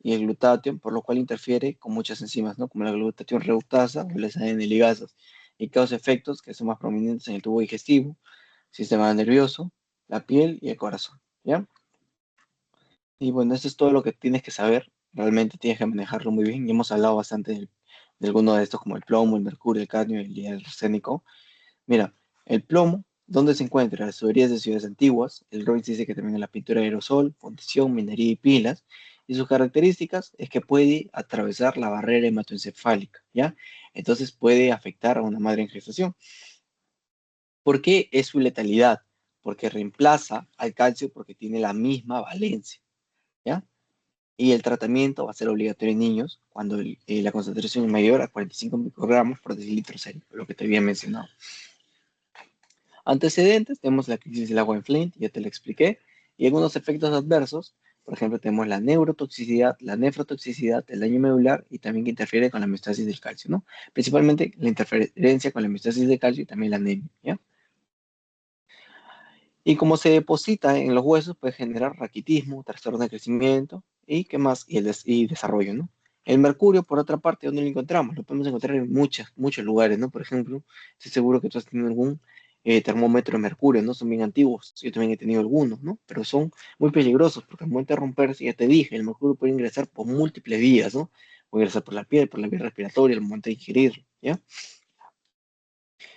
y el glutatión, por lo cual interfiere con muchas enzimas, ¿no? Como la glutatión reductasa o las ADN ligasas, y causa efectos que son más prominentes en el tubo digestivo, sistema nervioso, la piel y el corazón, ¿ya? Y bueno, eso es todo lo que tienes que saber. Realmente tienes que manejarlo muy bien. Ya hemos hablado bastante de algunos de estos, como el plomo, el mercurio, el cadmio y el arsénico. Mira, el plomo, ¿dónde se encuentra? Las tuberías de ciudades antiguas. El Royce dice que también en la pintura de aerosol, fundición, minería y pilas. Y sus características es que puede atravesar la barrera hematoencefálica, ¿ya? Entonces puede afectar a una madre en gestación. ¿Por qué es su letalidad? Porque reemplaza al calcio porque tiene la misma valencia, ¿ya? Y el tratamiento va a ser obligatorio en niños cuando la concentración es mayor a 45 microgramos por decilitro serio, lo que te había mencionado. Antecedentes, tenemos la crisis del agua en Flint, ya te lo expliqué, y algunos efectos adversos, por ejemplo, tenemos la neurotoxicidad, la nefrotoxicidad, el daño medular y también que interfiere con la homeostasis del calcio, ¿no? Principalmente la interferencia con la homeostasis del calcio y también la anemia, ¿ya? Y como se deposita en los huesos, puede generar raquitismo, trastorno de crecimiento y qué más, y desarrollo, ¿no? El mercurio, por otra parte, ¿dónde lo encontramos? Lo podemos encontrar en muchos lugares, ¿no? Por ejemplo, estoy seguro que tú has tenido algún termómetro de mercurio, ¿no? Son bien antiguos, yo también he tenido algunos, ¿no? Pero son muy peligrosos porque al momento de romperse, ya te dije, el mercurio puede ingresar por múltiples vías, ¿no? Puede ingresar por la piel, por la vía respiratoria, al momento de ingerirlo, ¿ya?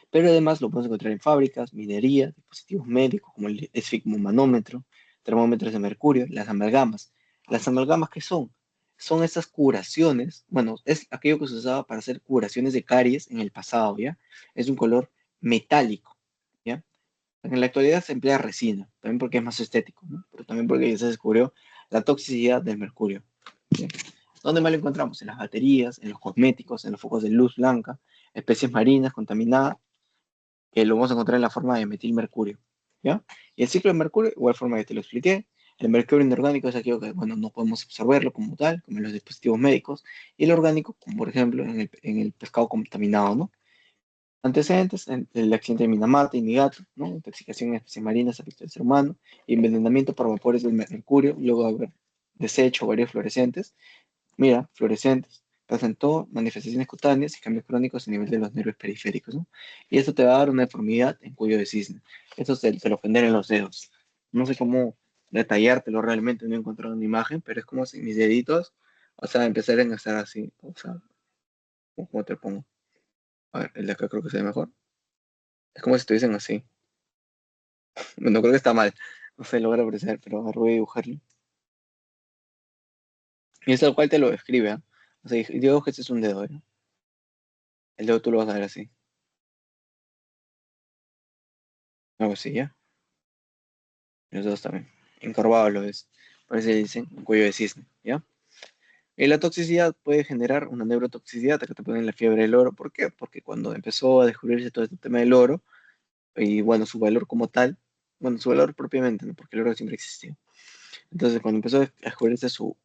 Pero además lo podemos encontrar en fábricas, minería, dispositivos médicos como el esfigmomanómetro, termómetros de mercurio, las amalgamas. ¿Las amalgamas qué son? Son esas curaciones, bueno, es aquello que se usaba para hacer curaciones de caries en el pasado, ¿ya? Es un color metálico, ¿ya? En la actualidad se emplea resina, también porque es más estético, ¿no? Pero también porque ya se descubrió la toxicidad del mercurio, ¿ya? ¿Dónde más lo encontramos? En las baterías, en los cosméticos, en los focos de luz blanca, especies marinas contaminadas, que lo vamos a encontrar en la forma de metilmercurio, ¿ya? Y el ciclo de mercurio, igual forma que te lo expliqué, el mercurio inorgánico es aquello que, bueno, no podemos absorberlo como tal, como en los dispositivos médicos, y el orgánico, como por ejemplo en el pescado contaminado, ¿no? Antecedentes, el accidente de Minamata y Niigata, ¿no? Intoxicación en especies marinas afecta al ser humano, envenenamiento por vapores del mercurio, luego de haber desecho, varios fluorescentes. Mira, fluorescentes. Presentó manifestaciones cutáneas y cambios crónicos a nivel de los nervios periféricos, ¿no? Y esto te va a dar una deformidad en cuello de cisne. Esto se lo genera en los dedos. No sé cómo detallártelo realmente, no he encontrado una imagen, pero es como si mis deditos, o sea, empezaran a estar así. O sea, ¿cómo te pongo? A ver, el de acá creo que se ve mejor. Es como si estuviesen así. Bueno, creo que está mal. No se logra apreciar, pero ahora voy a dibujarlo. Y es tal cual te lo describe, ¿ah? O sea, digo que este es un dedo, ¿eh? El dedo tú lo vas a ver así. Algo así, ¿ya? Los dos también. Encorvado lo es. Por eso dicen un cuello de cisne, ¿ya? Y la toxicidad puede generar una neurotoxicidad que te pone en la fiebre del oro. ¿Por qué? Porque cuando empezó a descubrirse todo este tema del oro, y bueno, su valor como tal, bueno, su valor propiamente, ¿no? Porque el oro siempre existió. Entonces, cuando empezó a descubrirse su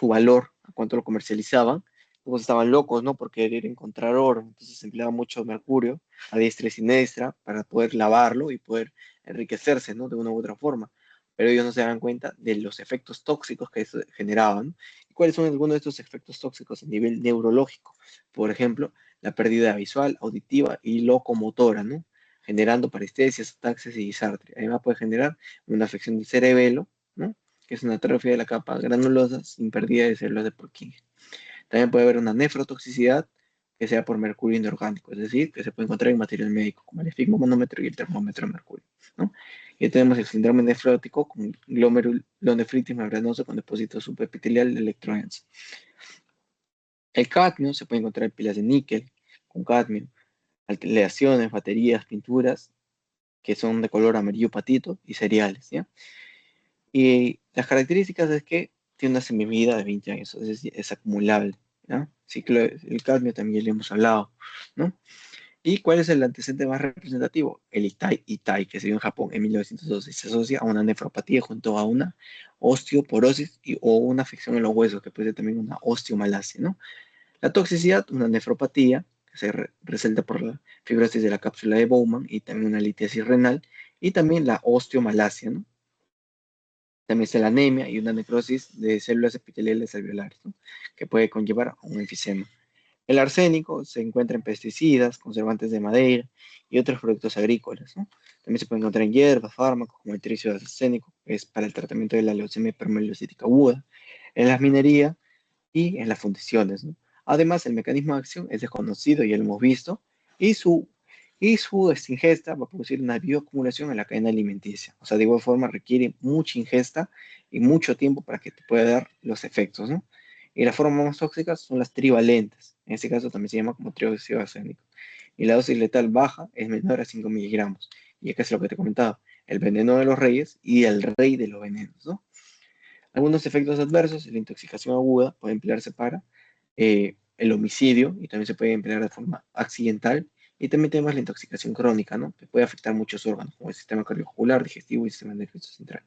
valor, a cuánto lo comercializaban, pues estaban locos, ¿no? Por querer encontrar oro. Entonces se empleaba mucho mercurio a diestra y siniestra para poder lavarlo y poder enriquecerse, ¿no? De una u otra forma. Pero ellos no se daban cuenta de los efectos tóxicos que eso generaban. ¿Y cuáles son algunos de estos efectos tóxicos a nivel neurológico? Por ejemplo, la pérdida visual, auditiva y locomotora, ¿no? Generando parestesias, ataxias y disartria. Además puede generar una afección del cerebelo, ¿no? Que es una atrofia de la capa granulosa sin pérdida de células de Purkinje. También puede haber una nefrotoxicidad que sea por mercurio inorgánico, es decir, que se puede encontrar en material médico, como el esfigmomanómetro y el termómetro de mercurio, ¿no? Y tenemos el síndrome nefrótico con glomerulonefritis membranosa con depósito subepitelial de electrones. El cadmio se puede encontrar en pilas de níquel con cadmio, aleaciones, baterías, pinturas que son de color amarillo patito y cereales, ¿ya? Y las características es que tiene una semivida de 20 años, es acumulable, ¿no? Ciclo, el cadmio también ya le hemos hablado, ¿no? ¿Y cuál es el antecedente más representativo? El Itai, que se dio en Japón en 1912. Se asocia a una nefropatía junto a una osteoporosis o una afección en los huesos, que puede ser también una osteomalacia, ¿no? La toxicidad, una nefropatía, que se resalta por la fibrosis de la cápsula de Bowman y también una litiasis renal, y también la osteomalacia, ¿no? También está la anemia y una necrosis de células epiteliales alveolares, ¿no? Que puede conllevar a un enfisema. El arsénico se encuentra en pesticidas, conservantes de madera y otros productos agrícolas, ¿no? También se puede encontrar en hierbas, fármacos como el tricio de arsénico, que es para el tratamiento de la leucemia hipermeliocítica aguda, en las minerías y en las fundiciones, ¿no? Además, el mecanismo de acción es desconocido, ya lo hemos visto, y su ingesta va a producir una bioacumulación en la cadena alimenticia. O sea, de igual forma requiere mucha ingesta y mucho tiempo para que te pueda dar los efectos, ¿no? Y las formas más tóxicas son las trivalentes. En este caso también se llama como trióxido de arsénico. Y la dosis letal baja es menor a 5 miligramos. Y acá es lo que te comentaba, el veneno de los reyes y el rey de los venenos, ¿no? Algunos efectos adversos, la intoxicación aguda puede emplearse para el homicidio y también se puede emplear de forma accidental. Y también tenemos la intoxicación crónica, ¿no? Que puede afectar muchos órganos, como el sistema cardiovascular, digestivo y sistema nervioso central.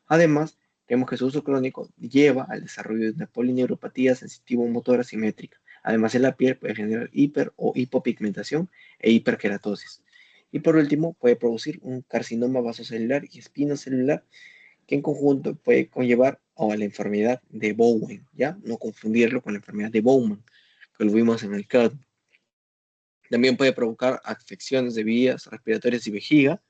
Además, tenemos que su uso crónico lleva al desarrollo de una polineuropatía sensitivo-motora simétrica. Además, en la piel puede generar hiper o hipopigmentación e hiperkeratosis. Y por último, puede producir un carcinoma vasocelular y espinocelular que en conjunto puede conllevar a la enfermedad de Bowen, ¿ya? No confundirlo con la enfermedad de Bowman, que lo vimos en el CAD. También puede provocar afecciones de vías respiratorias y vejiga.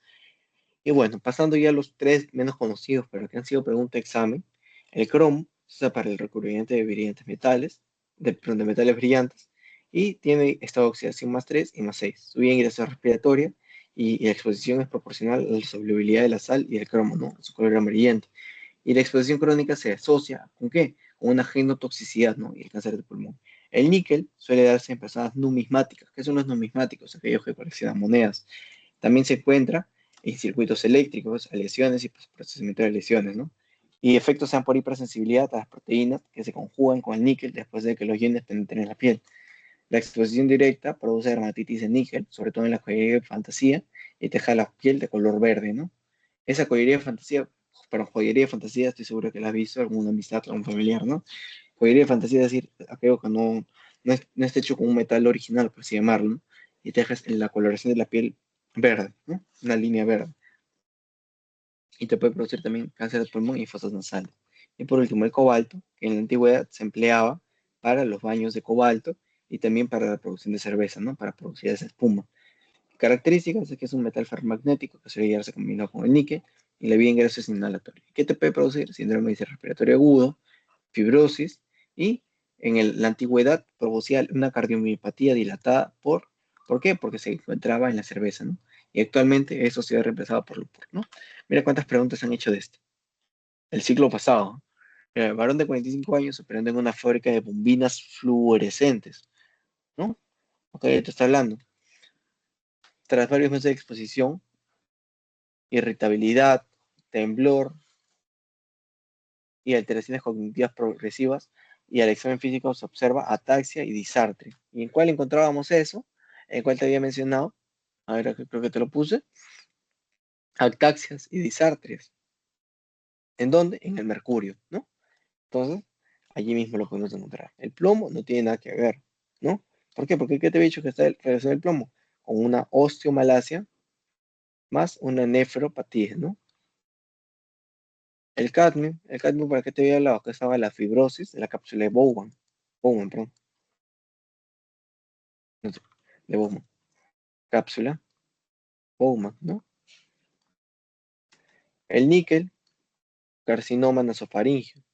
Y bueno, pasando ya a los tres menos conocidos, pero que han sido pregunta de examen, el cromo se usa para el recubrimiento de brillantes metales, perdón, de metales brillantes, y tiene estado de oxidación más 3 y más 6. Su vía de ingreso respiratoria y la exposición es proporcional a la solubilidad de la sal y el cromo, ¿no? Su color amarillento. Y la exposición crónica se asocia ¿con qué? Con una genotoxicidad, ¿no? Y el cáncer de pulmón. El níquel suele darse en personas numismáticas. ¿Qué son los numismáticos? Aquellos que coleccionan monedas. También se encuentra en circuitos eléctricos, aleaciones y procesamiento de lesiones, ¿no? Y efectos sean por hipersensibilidad a las proteínas que se conjugan con el níquel después de que los iones penetren en la piel. La exposición directa produce dermatitis de níquel, sobre todo en la joyería de fantasía, y te deja la piel de color verde, ¿no? Esa joyería de fantasía, pero joyería de fantasía, estoy seguro que la has visto, alguna amistad o un familiar, ¿no? Joyería de fantasía es decir, aquello que no está hecho con un metal original, por así llamarlo, ¿no? Y te dejas en la coloración de la piel verde, ¿no? Una línea verde. Y te puede producir también cáncer de pulmón y fosas nasales. Y por último, el cobalto, que en la antigüedad se empleaba para los baños de cobalto y también para la producción de cerveza, ¿no? Para producir esa espuma. Características es que es un metal ferromagnético que suele llevarse combinado con el níquel y la vía de ingreso es inhalatoria. ¿Qué te puede producir? Síndrome respiratorio agudo, fibrosis y la antigüedad producía una cardiomiopatía dilatada ¿por qué? Porque se encontraba en la cerveza, ¿no? Y actualmente eso se ha reemplazado por lupus, ¿no? Mira cuántas preguntas han hecho de esto. El siglo pasado, el varón de 45 años operando en una fábrica de bombinas fluorescentes, ¿no? Ok, te está hablando. Tras varios meses de exposición, irritabilidad, temblor y alteraciones cognitivas progresivas, y al examen físico se observa ataxia y disartria. ¿Y en cuál encontrábamos eso? ¿En cuál te había mencionado? A ver, creo que te lo puse. Ataxias y disartrias. ¿En dónde? En el mercurio, ¿no? Entonces, allí mismo lo podemos encontrar. El plomo no tiene nada que ver, ¿no? ¿Por qué? Porque ¿qué te he dicho que está relacionado el plomo? Con una osteomalacia más una nefropatía, ¿no? El cadmio, ¿para qué te había hablado? Que estaba la fibrosis de la cápsula de Bowman, perdón, no sé, de Bowman, cápsula, Bowman, ¿no? El níquel, carcinoma nasofaríngeo.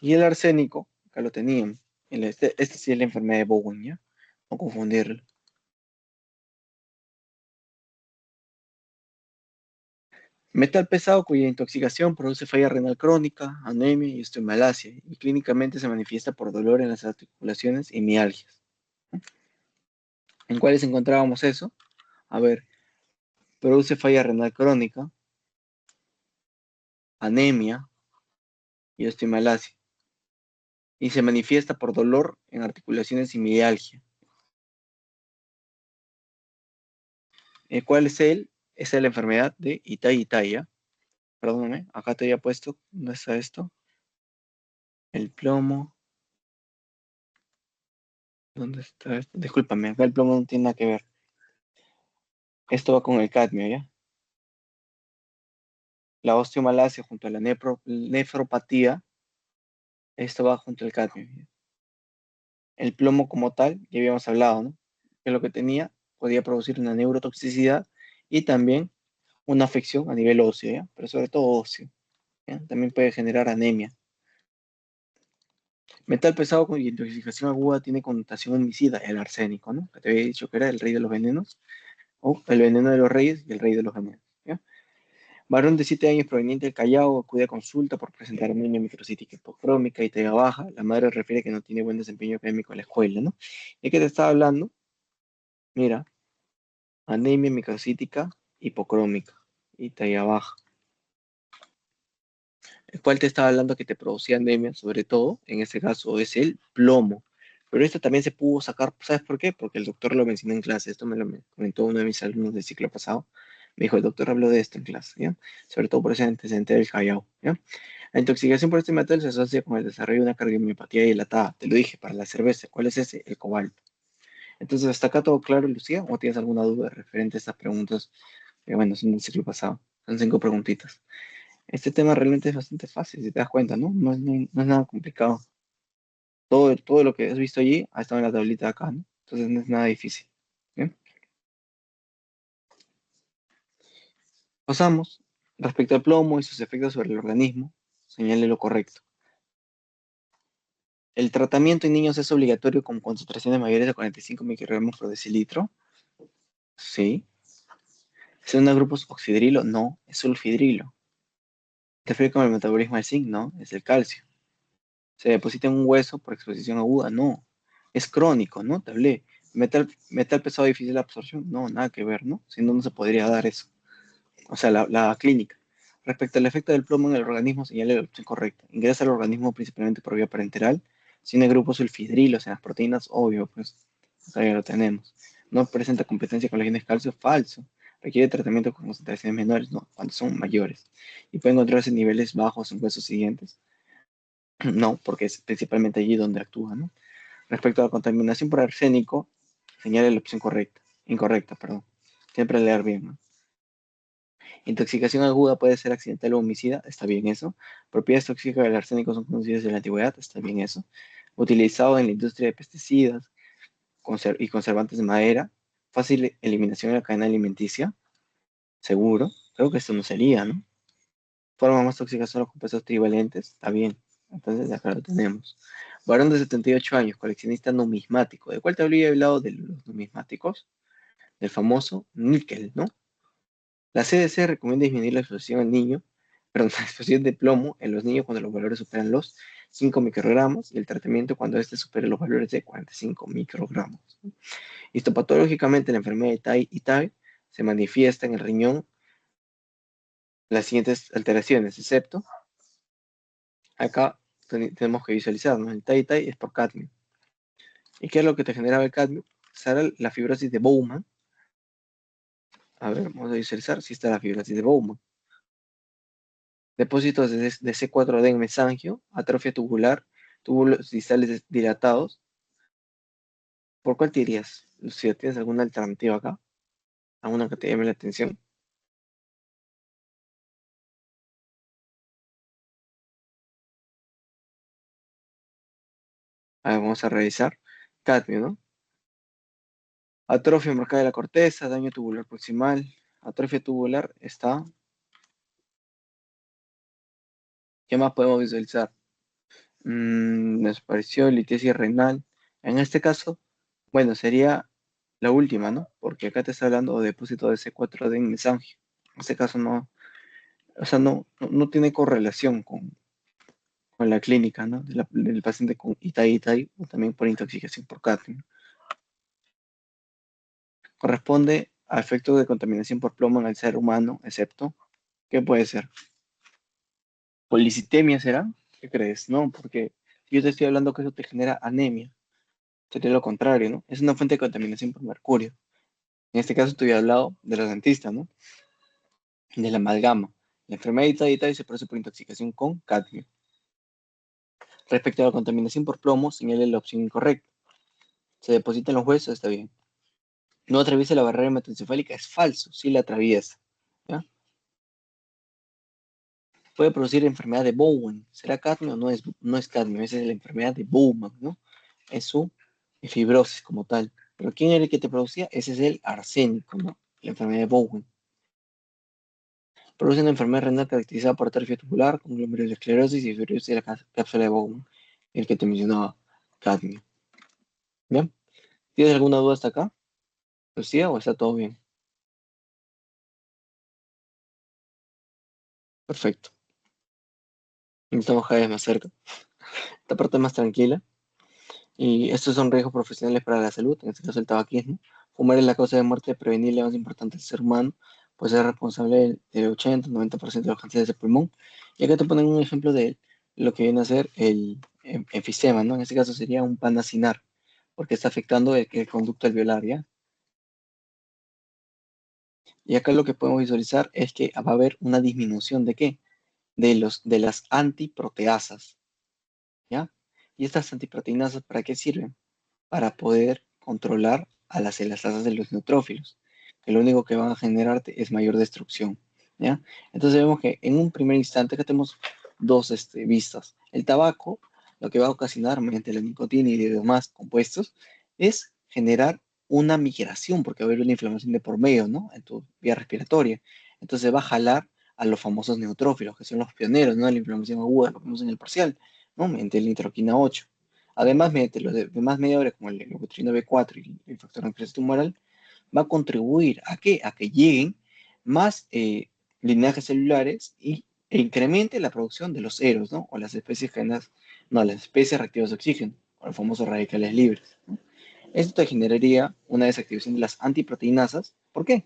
Y el arsénico, acá lo tenían. Este sí es la enfermedad de Bowen, ¿ya? No confundirlo. Metal pesado cuya intoxicación produce falla renal crónica, anemia y osteomalacia, y clínicamente se manifiesta por dolor en las articulaciones y mialgias. ¿En cuáles encontrábamos eso? A ver, produce falla renal crónica, anemia y osteomalacia, y se manifiesta por dolor en articulaciones y mialgia. ¿Cuál es él? Esa es la enfermedad de Itai-Itaia. Perdóname, acá te había puesto, ¿dónde está esto? El plomo. ¿Dónde está esto? Discúlpame, acá el plomo no tiene nada que ver. Esto va con el cadmio, ¿ya? La osteomalacia junto a la nefropatía, esto va junto al cadmio, ¿ya? El plomo como tal, ya habíamos hablado, ¿no? Que lo que tenía podía producir una neurotoxicidad y también una afección a nivel óseo, ¿ya? Pero sobre todo óseo, ¿ya? También puede generar anemia. Metal pesado con intoxicación aguda tiene connotación homicida, el arsénico, ¿no? Que te había dicho que era el rey de los venenos, o el veneno de los reyes y el rey de los venenos, ¿ya? Varón de 7 años proveniente del Callao acude a consulta por presentar anemia microcítica hipocrómica y talla baja. La madre refiere que no tiene buen desempeño académico en la escuela, ¿no? ¿Y qué te estaba hablando? Mira, anemia microcítica hipocrómica y talla baja. El cual te estaba hablando que te producía anemia, sobre todo, en este caso es el plomo. Pero esto también se pudo sacar, ¿sabes por qué? Porque el doctor lo mencionó en clase. Esto me lo comentó uno de mis alumnos del ciclo pasado. Me dijo, el doctor habló de esto en clase, ¿ya? Sobre todo por ese antecedente del Callao, ¿ya? La intoxicación por este metal se asocia con el desarrollo de una cardiomiopatía dilatada. Te lo dije, para la cerveza. ¿Cuál es ese? El cobalto. Entonces, ¿hasta acá todo claro, Lucía? ¿O tienes alguna duda referente a estas preguntas? Bueno, son del ciclo pasado. Son 5 preguntitas. Este tema realmente es bastante fácil, si te das cuenta, ¿no? No es nada complicado. Todo lo que has visto allí ha estado en la tablita de acá, ¿no? Entonces no es nada difícil. ¿Bien? Pasamos. Respecto al plomo y sus efectos sobre el organismo, señale lo correcto. El tratamiento en niños es obligatorio con concentraciones mayores de 45 microgramos por decilitro. Sí. ¿Son los grupos oxidrilo? No, es sulfidrilo. ¿Interfiere con el metabolismo del zinc? No, es el calcio. ¿Se deposita en un hueso por exposición aguda? No. Es crónico, ¿no? Te hablé. Metal pesado difícil de absorción? No, nada que ver, ¿no? Si no, no se podría dar eso. O sea, la clínica. Respecto al efecto del plomo en el organismo, señale la opción correcta. Ingresa al organismo principalmente por vía parenteral. Si no hay grupos sulfidrilos en las proteínas, obvio, pues, o sea, ya lo tenemos. No presenta competencia con los genes calcio, falso. Requiere tratamiento con concentraciones menores, no, cuando son mayores. Y puede encontrarse en niveles bajos en huesos siguientes. No, porque es principalmente allí donde actúa, ¿no? Respecto a la contaminación por arsénico, señale la opción correcta, incorrecta, perdón. Siempre leer bien, ¿no? Intoxicación aguda puede ser accidental o homicida, está bien eso. Propiedades tóxicas del arsénico son conocidas en la antigüedad, está bien eso. Utilizado en la industria de pesticidas y conservantes de madera, fácil eliminación en la cadena alimenticia, seguro. Creo que esto no sería, ¿no? Formas más tóxicas son los compuestos trivalentes, está bien. Entonces acá lo tenemos. Varón de 78 años, coleccionista numismático. ¿De cuál te habría hablado de los numismáticos? Del famoso níquel, ¿no? La CDC recomienda disminuir la exposición al niño, perdón, la exposición de plomo en los niños cuando los valores superan los 5 microgramos y el tratamiento cuando este supere los valores de 45 microgramos. Histopatológicamente, la enfermedad de Tai y Tai se manifiesta en el riñón las siguientes alteraciones, excepto acá tenemos que visualizar, ¿no? El Tai Tai es por cadmio. ¿Y qué es lo que te generaba el cadmio? Será la fibrosis de Bowman. A ver, vamos a visualizar si está la fibrosis de Bowman. Depósitos de C4D en mesangio, atrofia tubular, túbulos distales dilatados. ¿Por cuál te irías? Si tienes alguna alternativa acá, alguna que te llame la atención. A ver, vamos a revisar. Cadmio, ¿no? Atrofia marcada de la corteza, daño tubular proximal. Atrofia tubular está. ¿Qué más podemos visualizar? Desapareció litiasis renal. En este caso, bueno, sería la última, ¿no? Porque acá te está hablando de depósito de C4D en mesangio. En este caso no, o sea, no tiene correlación con la clínica, ¿no? Del paciente con Itai o también por intoxicación por cadmio. Corresponde a efectos de contaminación por plomo en el ser humano, excepto, ¿qué puede ser? ¿Policitemia será? ¿Qué crees? No, porque yo te estoy hablando que eso te genera anemia. Sería lo contrario, ¿no? Es una fuente de contaminación por mercurio. En este caso te había hablado de los dentistas, ¿no? De la amalgama. La enfermedad de Itai se produce por intoxicación con cadmio. Respecto a la contaminación por plomo, señale la opción incorrecta. Se deposita en los huesos, está bien. No atraviesa la barrera hematoencefálica, es falso, sí la atraviesa. ¿Ya? Puede producir enfermedad de Bowen. ¿Será cadmio? No es cadmio, esa es la enfermedad de Bowman, ¿no? Es su fibrosis como tal. Pero ¿quién era el que te producía? Ese es el arsénico, ¿no? La enfermedad de Bowen. Produce una enfermedad renal caracterizada por atrofia tubular, con glomerulosclerosis y fibrosis de la cápsula de Bowman, el que te mencionaba, cadmio. ¿Ya? ¿Tienes alguna duda hasta acá? ¿Lucía o está todo bien? Perfecto. Estamos cada vez más cerca. Esta parte es más tranquila. Y estos son riesgos profesionales para la salud, en este caso el tabaquismo. Fumar es la causa de muerte prevenible más importante del ser humano, pues es responsable del 80-90% de los cánceres de pulmón. Y acá te ponen un ejemplo de lo que viene a ser el enfisema, ¿no? En este caso sería un panacinar, porque está afectando el conducto alveolar, ¿ya? Y acá lo que podemos visualizar es que va a haber una disminución ¿de qué? De las antiproteasas, ¿ya? ¿Y estas antiproteínas para qué sirven? Para poder controlar a las elastasas de los neutrófilos, que lo único que van a generarte es mayor destrucción, ¿ya? Entonces vemos que en un primer instante que tenemos dos vistas. El tabaco, lo que va a ocasionar mediante la nicotina y demás compuestos, es generar una migración, porque va a haber una inflamación de por medio, ¿no? En tu vía respiratoria. Entonces va a jalar a los famosos neutrófilos, que son los pioneros, ¿no? De la inflamación aguda, lo vemos en el parcial, ¿no? Mediante la interleuquina 8. Además, mediante los demás mediadores como el leucotrieno B4 y el factor de necrosis tumoral, va a contribuir a qué? A que lleguen más lineajes celulares e incremente la producción de los EROS, ¿no? O las especies cadenas, no, las especies reactivas de oxígeno, o los famosos radicales libres, ¿no? Esto te generaría una desactivación de las antiproteinasas. ¿Por qué?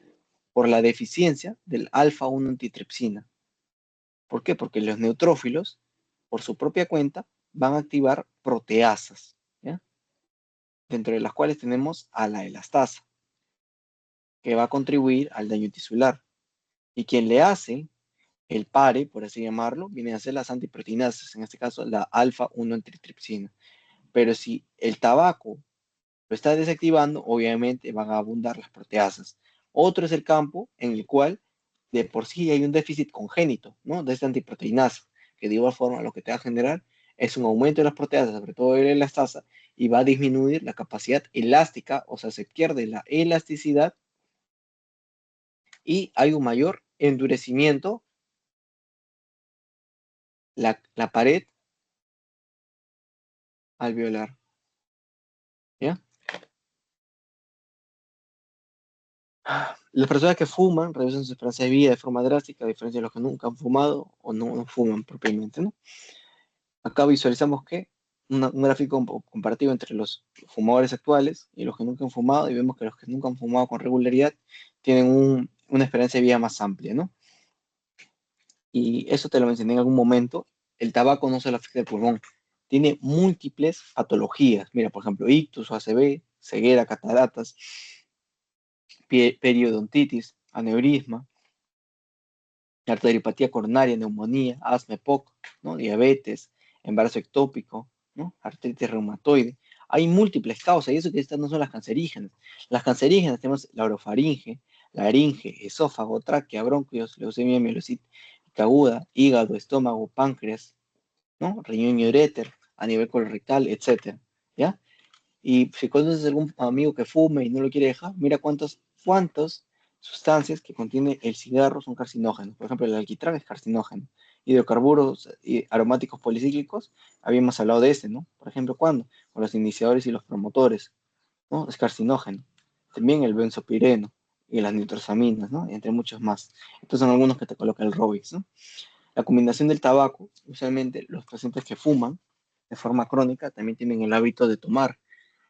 Por la deficiencia del alfa-1 antitripsina. ¿Por qué? Porque los neutrófilos, por su propia cuenta, van a activar proteasas, ¿ya? Dentro de las cuales tenemos a la elastasa, que va a contribuir al daño tisular. Y quien le hace el pare, por así llamarlo, viene a ser las antiproteinasas, en este caso la alfa-1 antitripsina. Pero si el tabaco lo está desactivando, obviamente van a abundar las proteasas. Otro es el campo en el cual de por sí hay un déficit congénito, ¿no? De esta antiproteinasa, que de igual forma lo que te va a generar es un aumento de las proteasas, sobre todo de la elastasa, y va a disminuir la capacidad elástica, o sea, se pierde la elasticidad y hay un mayor endurecimiento, la pared alveolar, ¿ya? Las personas que fuman reducen su esperanza de vida de forma drástica, a diferencia de los que nunca han fumado o no fuman propiamente, ¿no? Acá visualizamos que un gráfico comparativo entre los fumadores actuales y los que nunca han fumado, y vemos que los que nunca han fumado con regularidad tienen una esperanza de vida más amplia, ¿no? Y eso te lo mencioné en algún momento, el tabaco no solo afecta el pulmón, tiene múltiples patologías. Mira, por ejemplo, ictus o ACV, ceguera, cataratas, periodontitis, aneurisma, arteriopatía coronaria, neumonía, asma, EPOC, ¿no? Diabetes, embarazo ectópico, ¿no? Artritis reumatoide. Hay múltiples causas y eso que estas no son las cancerígenas. Las cancerígenas tenemos la orofaringe, laringe, esófago, tráquea, bronquios, leucemia mielocítica aguda, hígado, estómago, páncreas, ¿no? Riñón y uréter, a nivel colorectal, etcétera, ¿ya? Y si conoces algún amigo que fume y no lo quiere dejar, mira cuántas sustancias que contiene el cigarro son carcinógenos. Por ejemplo, el alquitrán es carcinógeno. Hidrocarburos y aromáticos policíclicos, habíamos hablado de ese, ¿no? Por ejemplo, ¿cuándo? Con los iniciadores y los promotores, ¿no? Es carcinógeno. También el benzopireno y las nitrosaminas, ¿no? Entre muchos más. Estos son algunos que te coloca el Robbins, ¿no? La combinación del tabaco, usualmente los pacientes que fuman de forma crónica también tienen el hábito de tomar.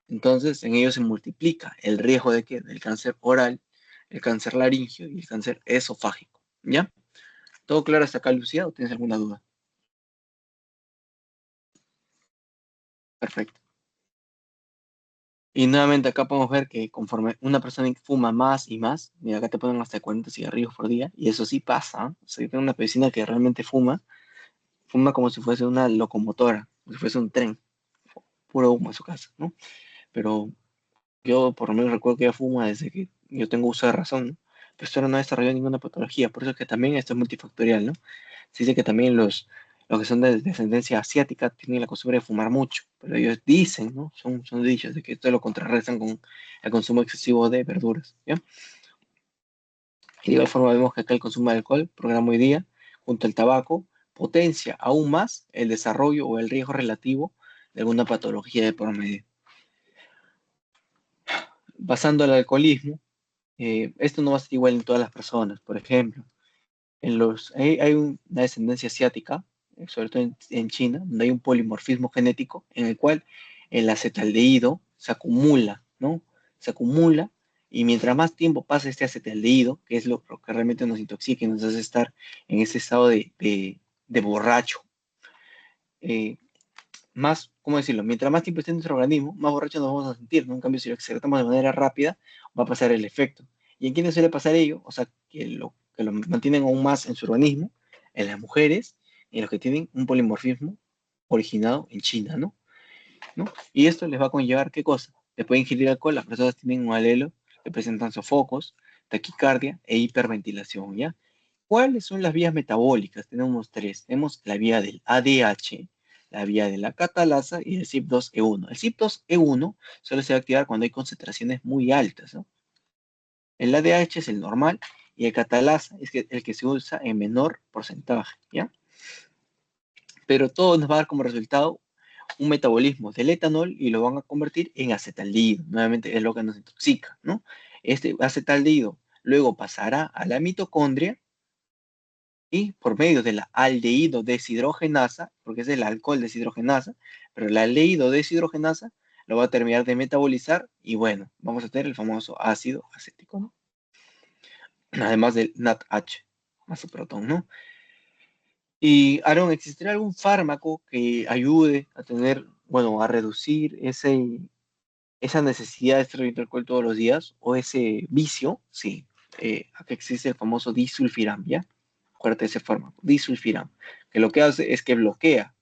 Entonces, en ellos se multiplica el riesgo de que del cáncer oral, el cáncer laringio y el cáncer esofágico. ¿Ya? ¿Todo claro hasta acá, Lucía? ¿O tienes alguna duda? Perfecto. Y nuevamente acá podemos ver que conforme una persona fuma más y más, mira, acá te ponen hasta 40 cigarrillos por día, y eso sí pasa, ¿eh? O sea, yo tengo una vecina que realmente fuma como si fuese una locomotora, como si fuese un tren, puro humo en su casa, ¿no? Pero yo por lo menos recuerdo que ella fuma desde que yo tengo uso de razón, ¿no? Pero esto no ha desarrollado ninguna patología, por eso es que también esto es multifactorial, ¿no? Se dice que también los que son de descendencia asiática tienen la costumbre de fumar mucho, pero ellos dicen, ¿no? Son dichos de que esto lo contrarrestan con el consumo excesivo de verduras, ¿ya? Y de igual forma vemos que acá el consumo de alcohol, programa hoy día, junto al tabaco, potencia aún más el desarrollo o el riesgo relativo de alguna patología de por medio. Pasando al alcoholismo, esto no va a ser igual en todas las personas. Por ejemplo, hay una descendencia asiática, sobre todo en China, donde hay un polimorfismo genético en el cual el acetaldehído se acumula, ¿no? Se acumula y mientras más tiempo pasa este acetaldehído, que es lo que realmente nos intoxica y nos hace estar en ese estado de borracho, eh, más, ¿cómo decirlo? Mientras más tiempo esté en nuestro organismo, más borrachos nos vamos a sentir, ¿no? En cambio, si lo exercitamos de manera rápida, va a pasar el efecto. ¿Y en quiénes suele pasar ello? O sea, que lo mantienen aún más en su organismo, en las mujeres y en los que tienen un polimorfismo originado en China, ¿no? ¿No? Y esto les va a conllevar, ¿qué cosa? Después de ingerir alcohol, las personas tienen un alelo que presentan sofocos, taquicardia e hiperventilación, ¿ya? ¿Cuáles son las vías metabólicas? Tenemos tres. Tenemos la vía del ADH, la vía de la catalasa y el CYP2E1. El CYP2E1 suele ser activar cuando hay concentraciones muy altas, ¿no? El ADH es el normal y el catalasa es el que se usa en menor porcentaje, ¿ya? Pero todo nos va a dar como resultado un metabolismo del etanol y lo van a convertir en acetaldehído. Nuevamente es lo que nos intoxica, ¿no? Este acetaldehído luego pasará a la mitocondria y por medio de la aldehído deshidrogenasa, porque es el alcohol deshidrogenasa, pero la aldehído deshidrogenasa lo va a terminar de metabolizar y bueno, vamos a tener el famoso ácido acético, ¿no? Además del NADH, más protón, ¿no? Y Aaron, ¿existirá algún fármaco que ayude a tener, bueno, a reducir esa necesidad de estar bebiendo alcohol todos los días o ese vicio? Sí, acá existe el famoso disulfiram, ¿ya? Acuérdate de ese fármaco, disulfiram, que lo que hace es que bloquea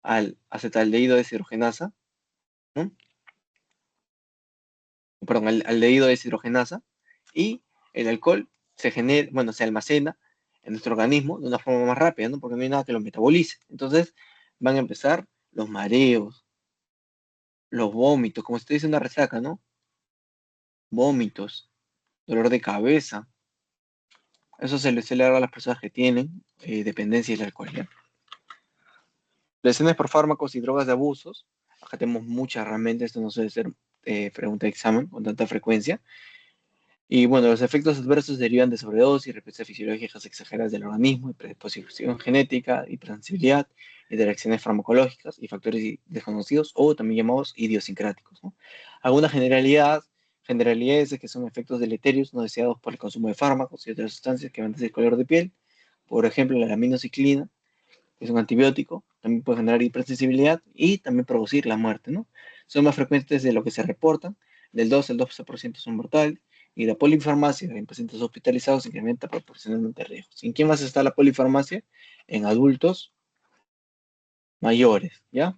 al acetaldehído deshidrogenasa, ¿no? Perdón, al aldehído deshidrogenasa y el alcohol se genera, bueno, se almacena en nuestro organismo de una forma más rápida, ¿no? Porque no hay nada que lo metabolice. Entonces van a empezar los mareos, los vómitos, como se dice una resaca, ¿no? Vómitos, dolor de cabeza. Eso se le suele dar a las personas que tienen dependencia del alcohol, ¿ya? Lesiones por fármacos y drogas de abusos. Acá tenemos muchas realmente, esto no suele ser pregunta de examen con tanta frecuencia. Y bueno, los efectos adversos derivan de sobredosis, respuestas fisiológicas exageradas del organismo, predisposición genética, hipersensibilidad, interacciones farmacológicas y factores desconocidos o también llamados idiosincráticos, ¿no? Algunas generalidades es que son efectos deleterios no deseados por el consumo de fármacos y otras sustancias que van desde el color de piel, por ejemplo, la aminociclina, que es un antibiótico, también puede generar hipersensibilidad y también producir la muerte, ¿no? Son más frecuentes de lo que se reportan, del 2 al 12% son mortales, y la polifarmacia en pacientes hospitalizados incrementa proporcionalmente el riesgo. ¿En quién más está la polifarmacia? En adultos mayores, ¿ya?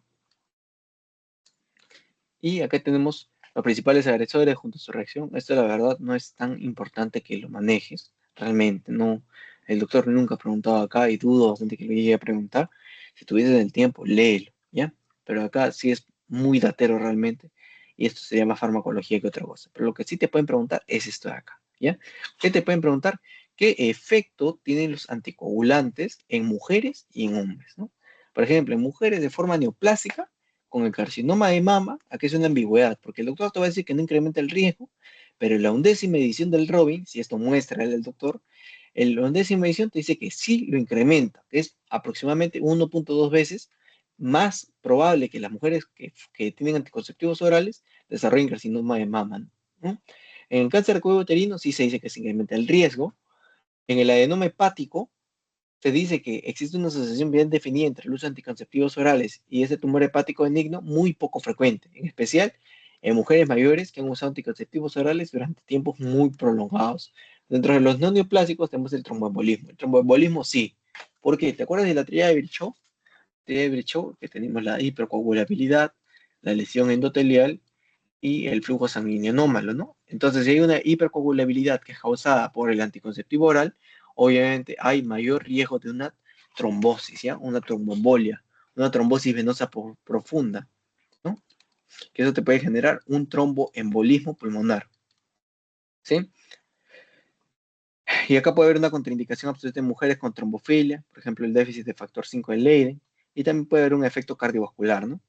Y acá tenemos los principales agresores junto a su reacción. Esto la verdad no es tan importante que lo manejes, realmente, no. El doctor nunca ha preguntado acá y dudo bastante que lo llegue a preguntar. Si tuvieses el tiempo, léelo, ¿ya? Pero acá sí es muy datero realmente y esto se llama farmacología que otra cosa. Pero lo que sí te pueden preguntar es esto de acá, ¿ya? ¿Qué te pueden preguntar? ¿Qué efecto tienen los anticoagulantes en mujeres y en hombres, ¿no? Por ejemplo, en mujeres de forma neoplásica con el carcinoma de mama, aquí es una ambigüedad, porque el doctor te va a decir que no incrementa el riesgo, pero en la 11ª edición del Robin, si esto muestra el doctor, en la 11ª edición te dice que sí lo incrementa, que es aproximadamente 1.2 veces más probable que las mujeres que tienen anticonceptivos orales desarrollen carcinoma de mama, ¿no? En el cáncer de cuello uterino sí se dice que se incrementa el riesgo. En el adenoma hepático se dice que existe una asociación bien definida entre el uso de anticonceptivos orales y ese tumor hepático benigno muy poco frecuente, en especial en mujeres mayores que han usado anticonceptivos orales durante tiempos muy prolongados. Dentro de los no neoplásicos tenemos el tromboembolismo. El tromboembolismo sí. ¿Por qué? ¿Te acuerdas de la tríada de Virchow? Tríada de Virchow, que tenemos la hipercoagulabilidad, la lesión endotelial y el flujo sanguíneo anómalo, ¿no? Entonces, si hay una hipercoagulabilidad que es causada por el anticonceptivo oral, obviamente hay mayor riesgo de una trombosis, ¿ya? Una tromboembolia, una trombosis venosa profunda, ¿no? Que eso te puede generar un tromboembolismo pulmonar, ¿sí? Y acá puede haber una contraindicación absoluta en mujeres con trombofilia, por ejemplo, el déficit de factor 5 de Leiden, y también puede haber un efecto cardiovascular, ¿no?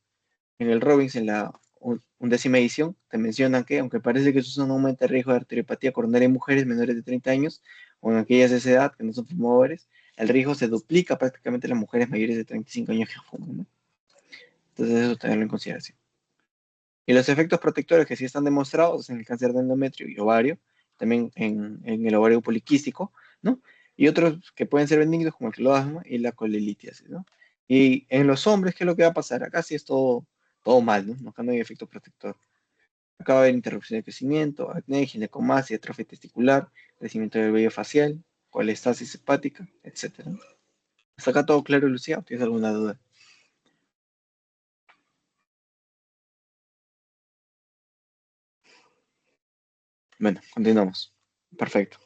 En el Robbins, en la 11ª edición, te mencionan que, aunque parece que eso no aumenta el riesgo de arteriopatía coronaria en mujeres menores de 30 años o en aquellas de esa edad que no son fumadores, el riesgo se duplica prácticamente en las mujeres mayores de 35 años que fuman, ¿no? Entonces, eso tenerlo en consideración. Y los efectos protectores que sí están demostrados en el cáncer de endometrio y ovario, también en el ovario poliquístico, ¿no? Y otros que pueden ser benignos como el clonazepam y la colelitiasis, ¿no? Y en los hombres, ¿qué es lo que va a pasar? Acá sí es todo mal, ¿no? Acá no hay efecto protector. Acá va a haber interrupción de crecimiento, acné, ginecomastia, atrofia testicular, crecimiento del vello facial, colestasis hepática, etcétera. ¿Hasta acá todo claro, Lucía? ¿O tienes alguna duda? Bueno, continuamos. Perfecto.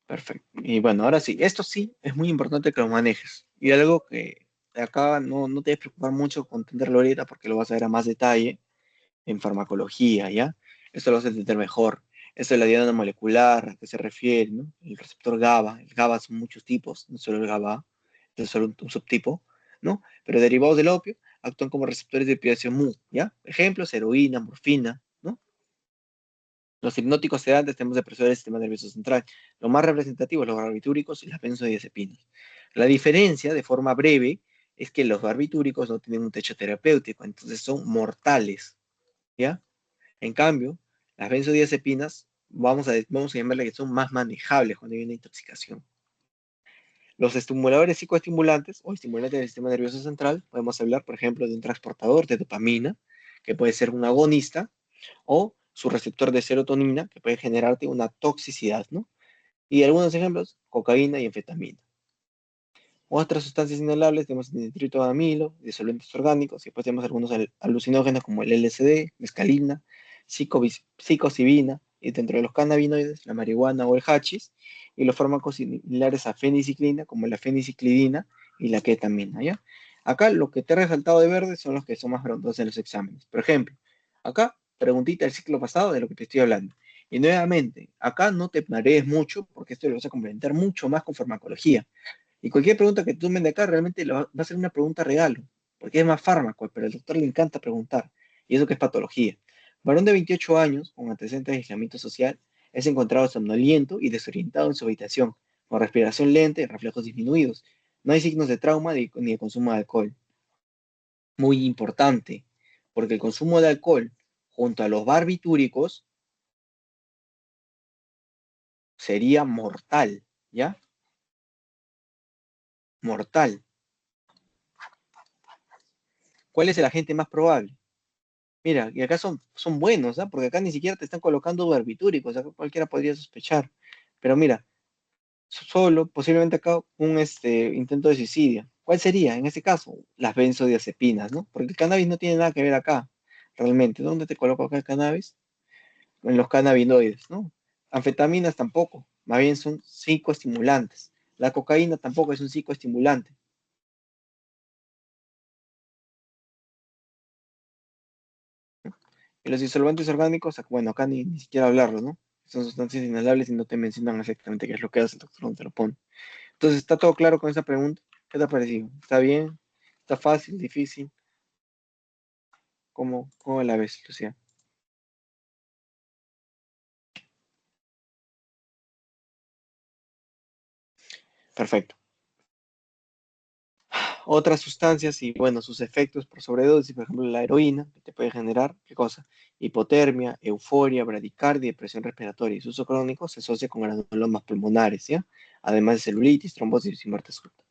Perfecto. Y bueno, ahora sí, esto sí es muy importante que lo manejes. Y algo que acá no te debes preocupar mucho con entenderlo ahorita porque lo vas a ver a más detalle en farmacología, ¿ya? Esto lo vas a entender mejor. Esto es la diana molecular, ¿a qué se refiere, ¿no? El receptor GABA. El GABA son muchos tipos, no solo el GABA, es solo un subtipo, ¿no? Pero derivados del opio actúan como receptores de opiáceo mu, ¿ya? Ejemplos, heroína, morfina, ¿no? Los hipnóticos sedantes tenemos depresores del sistema nervioso central. Lo más representativo, los barbitúricos y las benzodiazepinas. La diferencia, de forma breve, es que los barbitúricos no tienen un techo terapéutico, entonces son mortales, ¿ya? En cambio, las benzodiazepinas, vamos a llamarle que son más manejables cuando hay una intoxicación. Los estimuladores psicoestimulantes o estimulantes del sistema nervioso central, podemos hablar, por ejemplo, de un transportador de dopamina, que puede ser un agonista, o su receptor de serotonina, que puede generarte una toxicidad, ¿no? Y algunos ejemplos, cocaína y anfetamina. Otras sustancias inhalables, tenemos el nitrito de amilo, disolventes orgánicos, y después tenemos algunos alucinógenos como el LSD, mescalina, psilocibina, y dentro de los cannabinoides, la marihuana o el hachís, y los fármacos similares a feniciclina, como la feniciclidina y la ketamina, ¿ya? Acá lo que te he resaltado de verde son los que son más preguntados en los exámenes. Por ejemplo, acá, preguntita del ciclo pasado de lo que te estoy hablando. Y nuevamente, acá no te marees mucho, porque esto lo vas a complementar mucho más con farmacología. Y cualquier pregunta que tú me de acá realmente va a ser una pregunta regalo, porque es más fármaco, pero al doctor le encanta preguntar, y eso que es patología. Varón de 28 años, con antecedentes de aislamiento social, es encontrado somnoliento y desorientado en su habitación, con respiración lenta y reflejos disminuidos. No hay signos de trauma ni de consumo de alcohol. Muy importante, porque el consumo de alcohol junto a los barbitúricos sería mortal, ¿ya? Mortal. ¿Cuál es el agente más probable? Mira, y acá son buenos, ¿ah? Porque acá ni siquiera te están colocando barbitúricos, acá cualquiera podría sospechar. Pero mira, solo posiblemente acá un intento de suicidio. ¿Cuál sería en este caso? Las benzodiazepinas, ¿no? Porque el cannabis no tiene nada que ver acá, realmente. ¿Dónde te coloco acá el cannabis? En los cannabinoides, ¿no? Anfetaminas tampoco, más bien son psicoestimulantes. La cocaína tampoco es un psicoestimulante. Y los disolventes orgánicos, bueno, acá ni siquiera hablarlo, ¿no? Son sustancias inhalables y no te mencionan exactamente qué es lo que hace el doctor, no te lo pone. Entonces, ¿está todo claro con esa pregunta? ¿Qué te ha parecido? ¿Está bien? ¿Está fácil? ¿Difícil? ¿Cómo la ves, Lucía? Perfecto. Otras sustancias y, bueno, sus efectos por sobredosis, por ejemplo, la heroína, que te puede generar, ¿qué cosa? Hipotermia, euforia, bradicardia, depresión respiratoria. Y su uso crónico se asocia con granulomas pulmonares, ¿ya? Además de celulitis, trombosis y muerte súbita.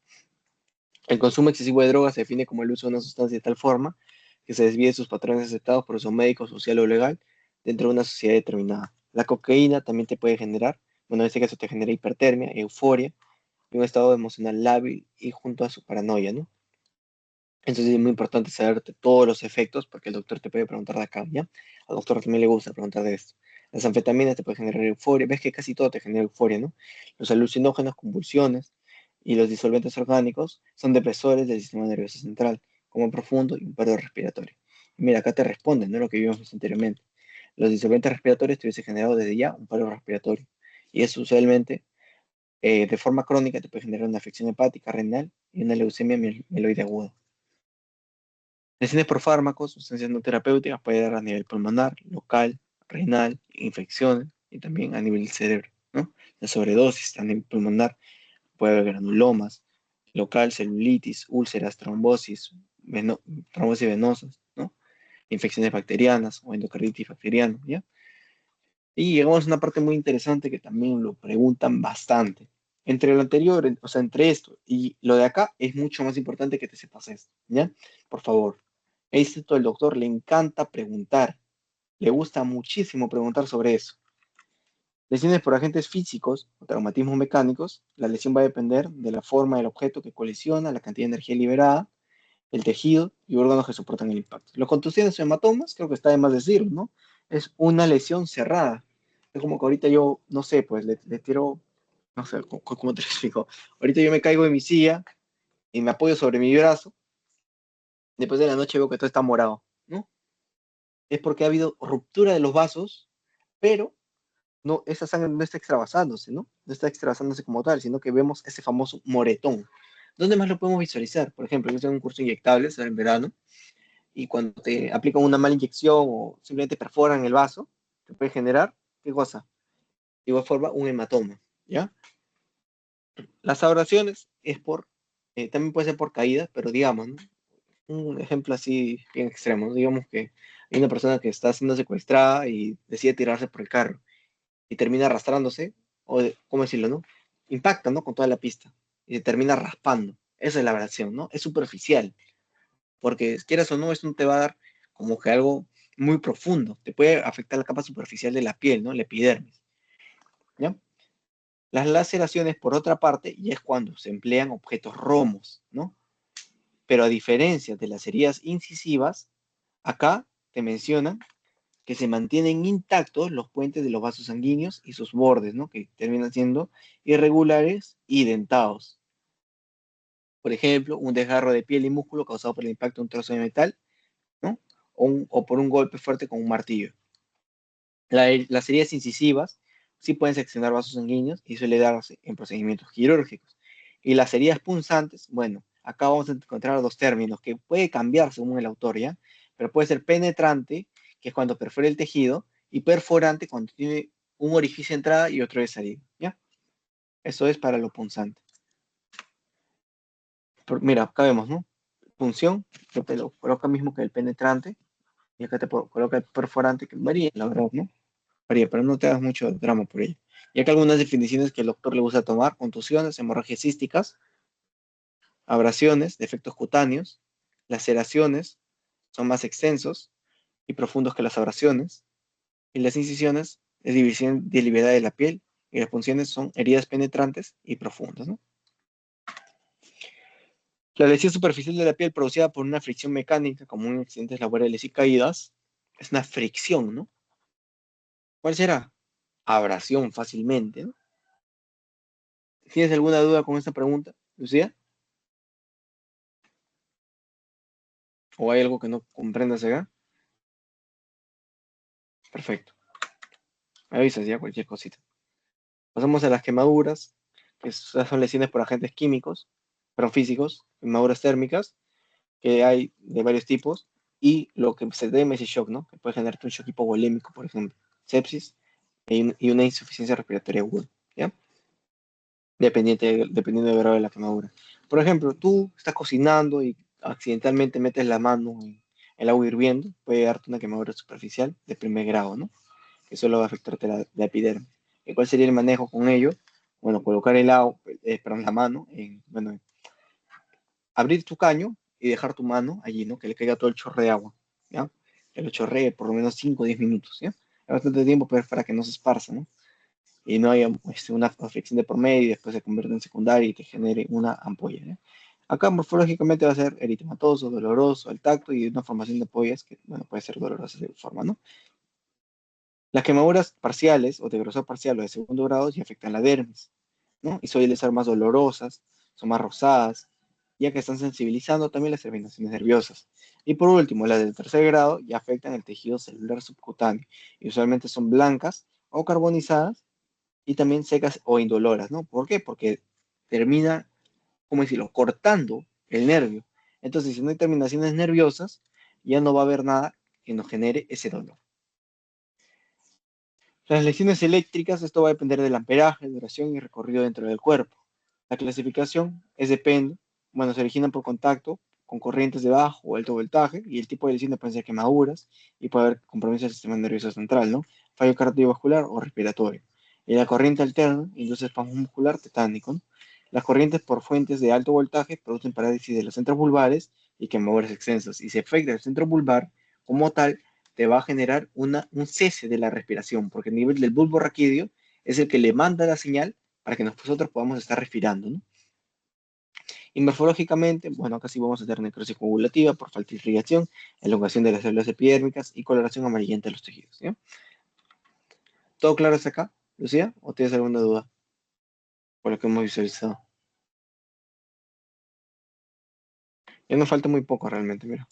El consumo excesivo de drogas se define como el uso de una sustancia de tal forma que se desvíe de sus patrones aceptados por uso médico, social o legal dentro de una sociedad determinada. La cocaína también te puede generar, bueno, en este caso te genera hipertermia, euforia y un estado emocional lábil y junto a su paranoia, ¿no? Entonces es muy importante saber todos los efectos porque el doctor te puede preguntar de acá, ¿ya? Al doctor también le gusta preguntar de esto. Las anfetaminas te pueden generar euforia, ves que casi todo te genera euforia, ¿no? Los alucinógenos, convulsiones y los disolventes orgánicos son depresores del sistema nervioso central, como profundo y un paro respiratorio. Y mira, acá te responden, ¿no? Lo que vimos anteriormente. Los disolventes respiratorios te hubiese generado desde ya un paro respiratorio. Y eso usualmente, de forma crónica, te puede generar una afección hepática, renal y una leucemia mieloide aguda. Lesiones por fármacos, sustancias no terapéuticas, puede dar a nivel pulmonar, local, renal, infecciones y también a nivel del cerebro, ¿no? La sobredosis a nivel pulmonar puede haber granulomas, local, celulitis, úlceras, trombosis venosas, ¿no? Infecciones bacterianas o endocarditis bacteriana, ¿ya? Y llegamos a una parte muy interesante que también lo preguntan bastante. Entre lo anterior, o sea, entre esto y lo de acá, es mucho más importante que te sepas esto, ¿ya? Por favor. Esto el doctor le encanta preguntar, le gusta muchísimo preguntar sobre eso. Lesiones por agentes físicos o traumatismos mecánicos, la lesión va a depender de la forma del objeto que colisiona, la cantidad de energía liberada, el tejido y órganos que soportan el impacto. Los contusiones o hematomas, creo que está de más decirlo, ¿no? Es una lesión cerrada. Es como que ahorita yo, no sé, pues le tiro, no sé, ¿cómo te lo explico? Ahorita yo me caigo de mi silla y me apoyo sobre mi brazo, después de la noche veo que todo está morado, ¿no? Es porque ha habido ruptura de los vasos, pero no, esa sangre no está extravasándose, ¿no? No está extravasándose como tal, sino que vemos ese famoso moretón. ¿Dónde más lo podemos visualizar? Por ejemplo, yo tengo un curso de inyectables en verano, y cuando te aplican una mala inyección o simplemente perforan el vaso, te puede generar, ¿qué cosa? De igual forma, un hematoma, ¿ya? Las abrasiones es también puede ser por caída, pero digamos, ¿no? Un ejemplo así bien extremo, ¿no? Digamos que hay una persona que está siendo secuestrada y decide tirarse por el carro y termina arrastrándose, ¿cómo decirlo, no? Impacta, ¿no? Con toda la pista y se termina raspando. Esa es la abrasión, ¿no? Es superficial, porque quieras o no, esto no te va a dar como que algo muy profundo, te puede afectar la capa superficial de la piel, ¿no? La epidermis, ¿ya? Las laceraciones, por otra parte, ya es cuando se emplean objetos romos, ¿no? Pero a diferencia de las heridas incisivas, acá te mencionan que se mantienen intactos los puentes de los vasos sanguíneos y sus bordes, ¿no? Que terminan siendo irregulares y dentados. Por ejemplo, un desgarro de piel y músculo causado por el impacto de un trozo de metal, ¿no? O por un golpe fuerte con un martillo. Las heridas incisivas sí pueden seccionar vasos sanguíneos y suele darse en procedimientos quirúrgicos. Y las heridas punzantes, bueno, acá vamos a encontrar dos términos que puede cambiar según el autor, ¿ya? Pero puede ser penetrante, que es cuando perfora el tejido, y perforante cuando tiene un orificio de entrada y otro de salida, ¿ya? Eso es para lo punzante. Mira, acá vemos, ¿no? Punción, que te lo coloca mismo que el penetrante, y acá te coloca el perforante, que varía, la verdad, ¿no? Varía, pero no te hagas mucho drama por ello. Ya que algunas definiciones que el doctor le gusta tomar: contusiones, hemorragias císticas, abrasiones, defectos cutáneos, laceraciones, son más extensos y profundos que las abrasiones, y las incisiones es división deliberada de la piel, y las punciones son heridas penetrantes y profundas, ¿no? La lesión superficial de la piel producida por una fricción mecánica, como en accidentes laborales y caídas, es una fricción, ¿no? ¿Cuál será? Abrasión fácilmente, ¿no? ¿Tienes alguna duda con esta pregunta, Lucía? ¿O hay algo que no comprendas acá? Perfecto. Me avisas ya cualquier cosita. Pasamos a las quemaduras, que son lesiones por agentes químicos, pero físicos, quemaduras térmicas, que hay de varios tipos, y lo que se teme es el shock, ¿no? Que puede generarte un shock hipovolémico, por ejemplo, sepsis y una insuficiencia respiratoria aguda, ¿ya? Dependiendo del grado de la quemadura. Por ejemplo, tú estás cocinando y accidentalmente metes la mano en el agua hirviendo, puede darte una quemadura superficial de primer grado, ¿no? Que solo va a afectarte la epidermis. ¿Y cuál sería el manejo con ello? Bueno, colocar el agua, perdón, la mano, bueno, abrir tu caño y dejar tu mano allí, ¿no? Que le caiga todo el chorro de agua, ¿ya? Que lo chorree por lo menos 5 o 10 minutos, ¿ya? Hay bastante tiempo para que no se esparza, ¿no? Y no haya una afección de por medio y después se convierta en secundaria y te genere una ampolla, ¿ya? Acá morfológicamente va a ser eritematoso, doloroso al tacto y una formación de ampollas que, bueno, puede ser dolorosa de forma, ¿no? Las quemaduras parciales o de grosor parcial o de segundo grado ya afectan la dermis, ¿no? Y suelen ser más dolorosas, son más rosadas, ya que están sensibilizando también las terminaciones nerviosas. Y por último, las del tercer grado ya afectan el tejido celular subcutáneo y usualmente son blancas o carbonizadas y también secas o indoloras, ¿no? ¿Por qué? Porque termina, ¿cómo decirlo?, cortando el nervio. Entonces, si no hay terminaciones nerviosas, ya no va a haber nada que nos genere ese dolor. Las lesiones eléctricas, esto va a depender del amperaje, duración y recorrido dentro del cuerpo. La clasificación depende, bueno, se originan por contacto con corrientes de bajo o alto voltaje, y el tipo de lesiones pueden ser quemaduras y puede haber compromiso del sistema nervioso central, ¿no? Fallo cardiovascular o respiratorio. Y la corriente alterna induce espasmo muscular tetánico, ¿no? Las corrientes por fuentes de alto voltaje producen parálisis de los centros vulvares y quemaduras extensas. Y si afecta el centro vulvar como tal, te va a generar un cese de la respiración, porque el nivel del bulbo raquídeo es el que le manda la señal para que nosotros podamos estar respirando, ¿no? Y morfológicamente, bueno, acá sí vamos a tener necrosis coagulativa por falta de irrigación, elongación de las células epidérmicas y coloración amarillenta de los tejidos, ¿ya? ¿Todo claro hasta acá, Lucía? ¿O tienes alguna duda por lo que hemos visualizado? Ya nos falta muy poco realmente, mira.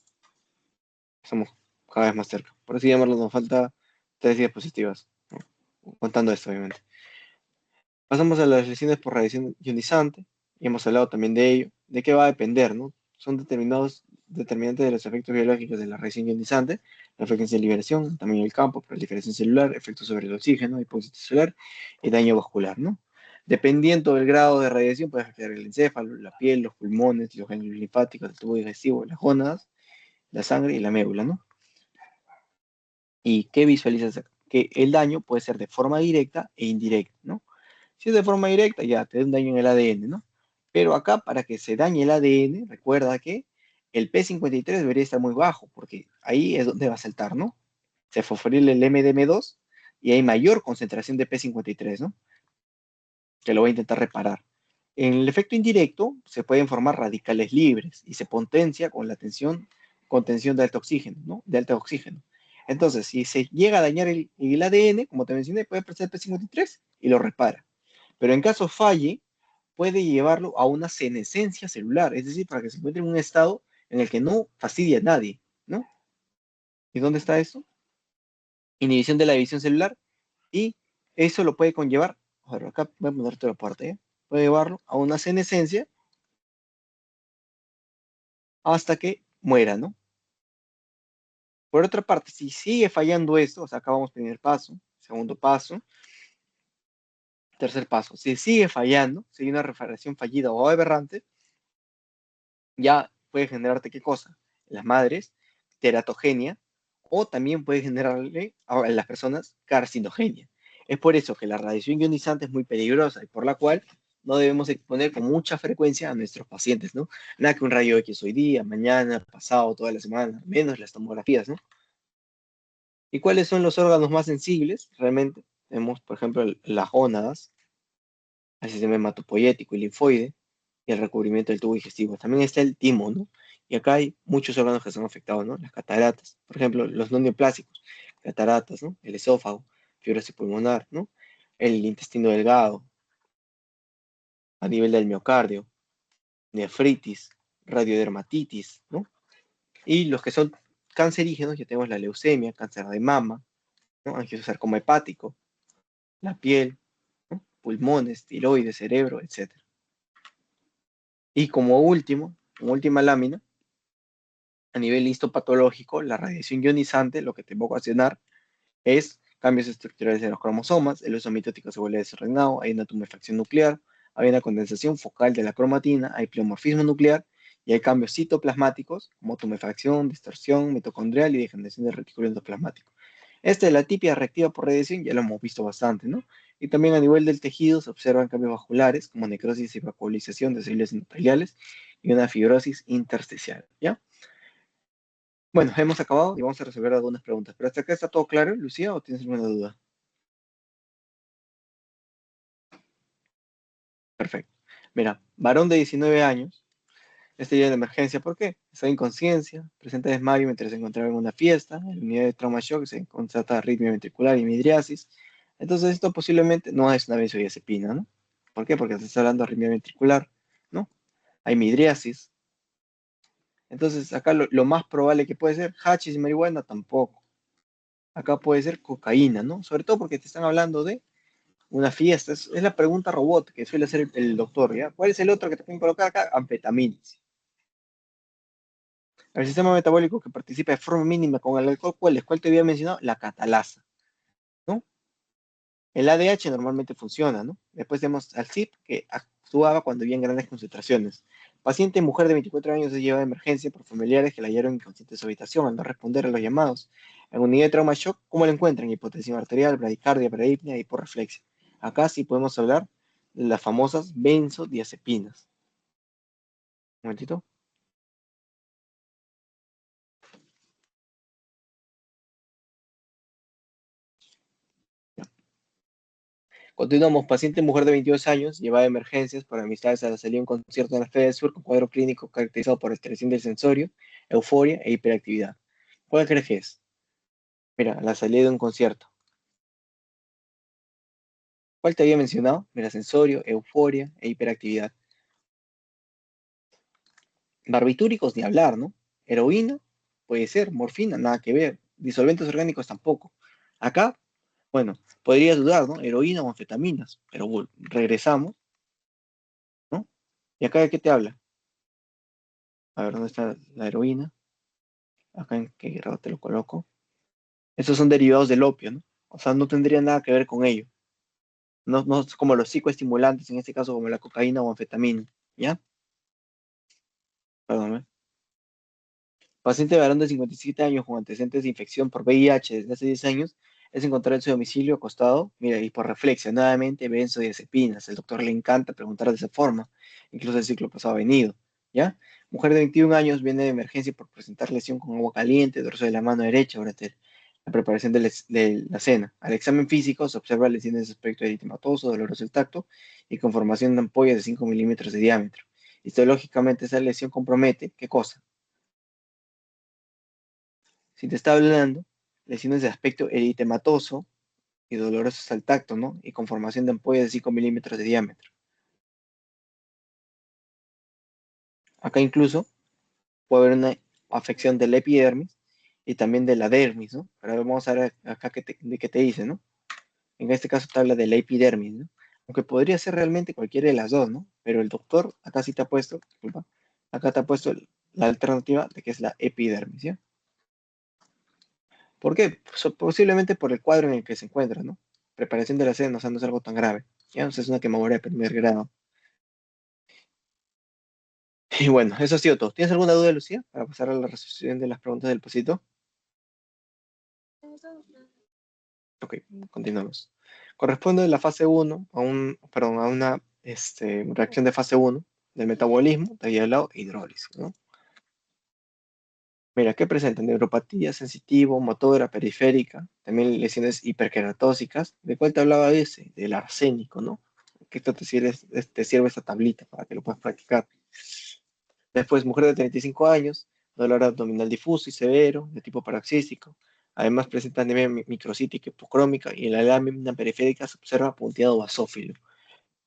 Estamos cada vez más cerca. Por así llamarlo, nos falta 3 diapositivas, ¿no? Contando esto, obviamente. Pasamos a las lesiones por radiación ionizante, y hemos hablado también de ello. ¿De qué va a depender, no? Son determinantes de los efectos biológicos de la radiación ionizante, la frecuencia de liberación, tamaño del campo, proliferación celular, efectos sobre el oxígeno, hipóxisis celular y daño vascular, ¿no? Dependiendo del grado de radiación, puede afectar el encéfalo, la piel, los pulmones, los ganglios linfáticos, el tubo digestivo, las gónadas, la sangre y la médula, ¿no? ¿Y qué visualizas acá? Que el daño puede ser de forma directa e indirecta, ¿no? Si es de forma directa, ya te da un daño en el ADN, ¿no? Pero acá, para que se dañe el ADN, recuerda que el P53 debería estar muy bajo, porque ahí es donde va a saltar, ¿no? Se fosforila el MDM2 y hay mayor concentración de P53, ¿no? Que lo va a intentar reparar. En el efecto indirecto, se pueden formar radicales libres y se potencia con la tensión de alto oxígeno, ¿no? De alto oxígeno. Entonces, si se llega a dañar el ADN, como te mencioné, puede aparecer el P53 y lo repara. Pero en caso falle, puede llevarlo a una senescencia celular, es decir, para que se encuentre en un estado en el que no fastidie a nadie, ¿no? ¿Y dónde está eso? Inhibición de la división celular, y eso lo puede conllevar, a ver, acá voy a ponerte la parte, ¿eh? Puede llevarlo a una senescencia hasta que muera, ¿no? Por otra parte, si sigue fallando esto, o sea, acabamos primer paso, segundo paso, tercer paso, si sigue fallando, si hay una refracción fallida o aberrante, ya puede generarte qué cosa, en las madres, teratogenia, o también puede generarle a las personas carcinogenia. Es por eso que la radiación ionizante es muy peligrosa y por la cual no debemos exponer con mucha frecuencia a nuestros pacientes, ¿no? Nada que un rayo X hoy día, mañana, pasado, toda la semana, menos las tomografías, ¿no? ¿Y cuáles son los órganos más sensibles? Realmente tenemos, por ejemplo, las gónadas, el sistema hematopoyético y linfoide, y el recubrimiento del tubo digestivo. También está el timo, ¿no? Y acá hay muchos órganos que son afectados, ¿no? Las cataratas, por ejemplo, los no neoplásicos, cataratas, ¿no? El esófago, fibrosis pulmonar, ¿no? El intestino delgado, a nivel del miocardio, nefritis, radiodermatitis, ¿no? Y los que son cancerígenos, ya tenemos la leucemia, cáncer de mama, ¿no? Angiosarcoma hepático, la piel, ¿no? Pulmones, tiroides, cerebro, etc. Y como último, como última lámina, a nivel histopatológico, la radiación ionizante lo que te va a ocasionar es cambios estructurales de los cromosomas, el uso mitótico se vuelve desordenado, hay una tumefacción nuclear, hay una condensación focal de la cromatina, hay pleomorfismo nuclear y hay cambios citoplasmáticos como tumefacción, distorsión mitocondrial y degeneración del retículo endoplasmático. Esta es la típica reactiva por radiación, ya lo hemos visto bastante, ¿no? Y también a nivel del tejido se observan cambios vasculares como necrosis y vacuolización de células endoteliales y una fibrosis intersticial, ¿ya? Bueno, hemos acabado y vamos a resolver algunas preguntas. Pero hasta acá está todo claro, Lucía, ¿o tienes alguna duda? Perfecto. Mira, varón de 19 años, este día de emergencia, ¿por qué? Está en inconsciencia, presenta desmayo mientras se encontraba en una fiesta, en la unidad de trauma shock se constata arritmia ventricular y midriasis. Entonces esto posiblemente no es una benzodiazepina, ¿no? ¿Por qué? Porque se está hablando de arritmia ventricular, ¿no? Hay midriasis. Entonces acá lo más probable que puede ser hachís y marihuana tampoco. Acá puede ser cocaína, ¿no? Sobre todo porque te están hablando de una fiesta. Es la pregunta robot que suele hacer el doctor, ¿ya? ¿Cuál es el otro que te pueden colocar acá? Anfetaminas. El sistema metabólico que participa de forma mínima con el alcohol, ¿cuál es? ¿Cuál te había mencionado? La catalasa, ¿no? El ADH normalmente funciona, ¿no? Después tenemos al CYP, que actuaba cuando había grandes concentraciones. Paciente mujer de 24 años se lleva de emergencia por familiares que la hallaron inconsciente en su habitación al no responder a los llamados. En unidad de trauma shock, ¿cómo la encuentran? Hipotensión arterial, bradicardia, bradipnia y hiporreflexia. Acá sí podemos hablar de las famosas benzodiazepinas. Un momentito. Continuamos. Paciente mujer de 22 años, llevada de emergencias por amistades a la salida de un concierto en la Feria del Sur con cuadro clínico caracterizado por alteración del sensorio, euforia e hiperactividad. ¿Cuál crees que es? Mira, la salida de un concierto. ¿Cuál te había mencionado? Mira, sensorio, euforia e hiperactividad. Barbitúricos ni hablar, ¿no? Heroína, puede ser, morfina, nada que ver. Disolventes orgánicos tampoco. Acá, bueno, podrías dudar, ¿no? Heroína o anfetaminas, pero bueno, regresamos, ¿no? ¿Y acá de qué te habla? A ver, ¿dónde está la heroína? Acá en qué grado te lo coloco. Estos son derivados del opio, ¿no? O sea, no tendría nada que ver con ello. No, no es como los psicoestimulantes, en este caso como la cocaína o anfetamina, ¿ya? Perdón, ¿eh? Paciente varón de 57 años con antecedentes de infección por VIH desde hace 10 años es encontrado en su domicilio acostado, mira, y por reflexión, nuevamente benzodiazepinas. El doctor le encanta preguntar de esa forma, incluso el ciclo pasado ha venido, ¿ya? Mujer de 21 años viene de emergencia por presentar lesión con agua caliente, dorso de la mano derecha durante la preparación de la cena. Al examen físico se observa lesiones de aspecto eritematoso, doloroso el tacto y con formación de ampollas de 5 milímetros de diámetro. Histológicamente esa lesión compromete, ¿qué cosa? Si te está hablando lesiones de aspecto eritematoso y dolorosos al tacto, ¿no? Y con formación de ampollas de 5 milímetros de diámetro. Acá incluso puede haber una afección de la epidermis y también de la dermis, ¿no? Pero vamos a ver acá de qué te dice, ¿no? En este caso te habla de la epidermis, ¿no? Aunque podría ser realmente cualquiera de las dos, ¿no? Pero el doctor acá sí te ha puesto, disculpa, acá te ha puesto la alternativa de que es la epidermis, ¿ya? ¿Por qué? Posiblemente por el cuadro en el que se encuentra, ¿no? Preparación de la sed, o sea, no es algo tan grave. Ya, o sea, es una quemadura de primer grado. Y bueno, eso ha sido todo. ¿Tienes alguna duda, Lucía? Para pasar a la resolución de las preguntas del posito. Ok, continuamos. Corresponde la fase uno perdón, a una reacción de fase uno del metabolismo de hablado hidrólisis, ¿no? Mira, ¿qué presenta? Neuropatía, sensitivo, motora, periférica, también lesiones hiperqueratóxicas. ¿De cuál te hablaba ese? Del arsénico, ¿no? Que esto te sirve esta tablita para que lo puedas practicar. Después, mujer de 35 años, dolor abdominal difuso y severo, de tipo paroxístico. Además, presenta anemia microcítica hipocrómica y en la lámina periférica se observa punteado basófilo.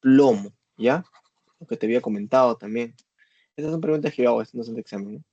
Plomo, ¿ya? Lo que te había comentado también. Estas son preguntas que yo hago, estas no son de examen, ¿no?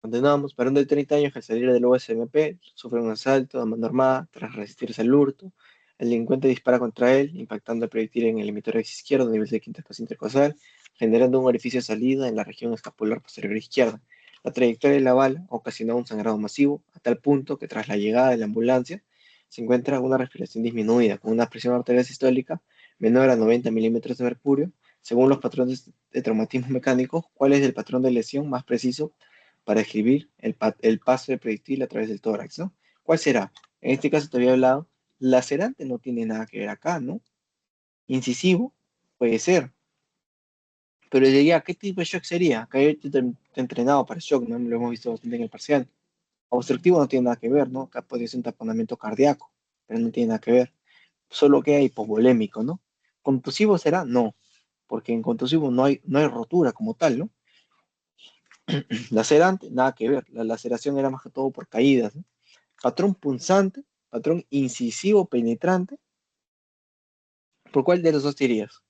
Continuamos. Varón de 30 años que al salir del USMP sufre un asalto a mano armada tras resistirse al hurto. El delincuente dispara contra él, impactando el proyectil en el emitórax izquierdo a nivel de quinta espacio intercostal, generando un orificio de salida en la región escapular posterior izquierda. La trayectoria de la bala ocasionó un sangrado masivo, a tal punto que tras la llegada de la ambulancia se encuentra una respiración disminuida, con una presión arterial sistólica menor a 90 milímetros de mercurio. Según los patrones de traumatismo mecánico, ¿cuál es el patrón de lesión más preciso para escribir el paso del proyectil a través del tórax, ¿no? ¿Cuál será? En este caso te había hablado, lacerante no tiene nada que ver acá, ¿no? Incisivo puede ser, pero diría, ¿qué tipo de shock sería? Acá yo te he entrenado para shock, ¿no? Lo hemos visto bastante en el parcial. Obstructivo no tiene nada que ver, ¿no? Acá podría ser un taponamiento cardíaco, pero no tiene nada que ver. Solo queda hipovolémico, ¿no? ¿Contusivo será? No, porque en contusivo no hay rotura como tal, ¿no? Lacerante, nada que ver. La laceración era más que todo por caídas, ¿no? Patrón punzante, patrón incisivo penetrante. ¿Por cuál de los dos te irías?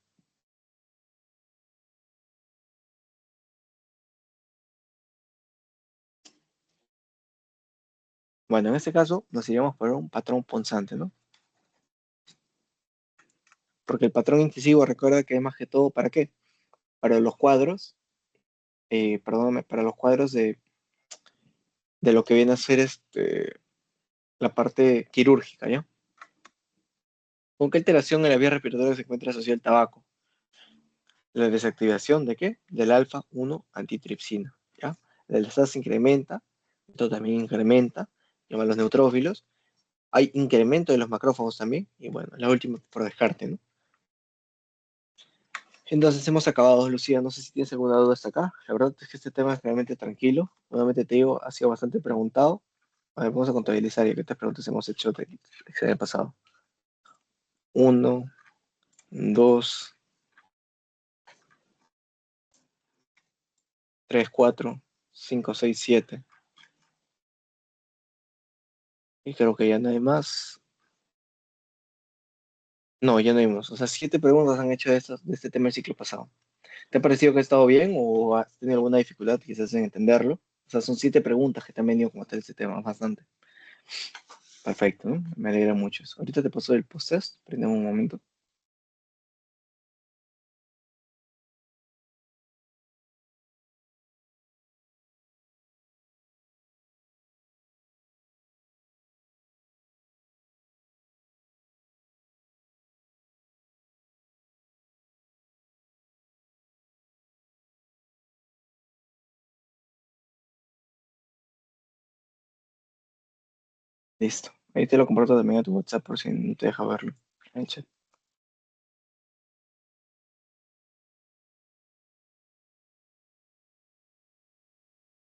Bueno, en este caso nos iríamos por un patrón punzante, ¿no? Porque el patrón incisivo recuerda que es más que todo ¿para qué? Para los cuadros, perdóname, para los cuadros de lo que viene a ser la parte quirúrgica, ¿ya? ¿Con qué alteración en la vía respiratoria se encuentra asociado el tabaco? La desactivación de qué? Del alfa 1 antitripsina, ¿ya? La alza se incrementa, esto también incrementa, llaman los neutrófilos. Hay incremento de los macrófagos también, y bueno, la última por descarte, ¿no? Entonces hemos acabado, Lucía, no sé si tienes alguna duda hasta acá. La verdad es que este tema es realmente tranquilo. Nuevamente te digo, ha sido bastante preguntado. A ver, vamos a contabilizar y qué otras preguntas hemos hecho del examen pasado. Uno, dos, tres, cuatro, cinco, seis, siete. Y creo que ya no hay más. No, ya no hay más. O sea, 7 preguntas han hecho de este tema el ciclo pasado. ¿Te ha parecido que ha estado bien o has tenido alguna dificultad quizás en entenderlo? O sea, son 7 preguntas que te han venido como tal este tema, bastante. Perfecto, ¿no? Me alegra mucho eso. Ahorita te paso el post-test, prendemos un momento. Listo. Ahí te lo comparto también a tu WhatsApp por si no te deja verlo. Ahí, chat.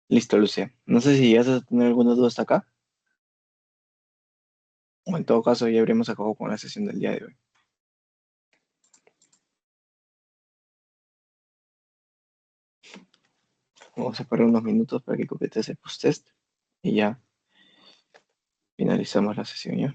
Listo, Lucía. No sé si vas a tener alguna duda hasta acá, o en todo caso ya habremos acabado con la sesión del día de hoy. Vamos a esperar unos minutos para que completes el post-test. y ya finalizamos la sesión ya.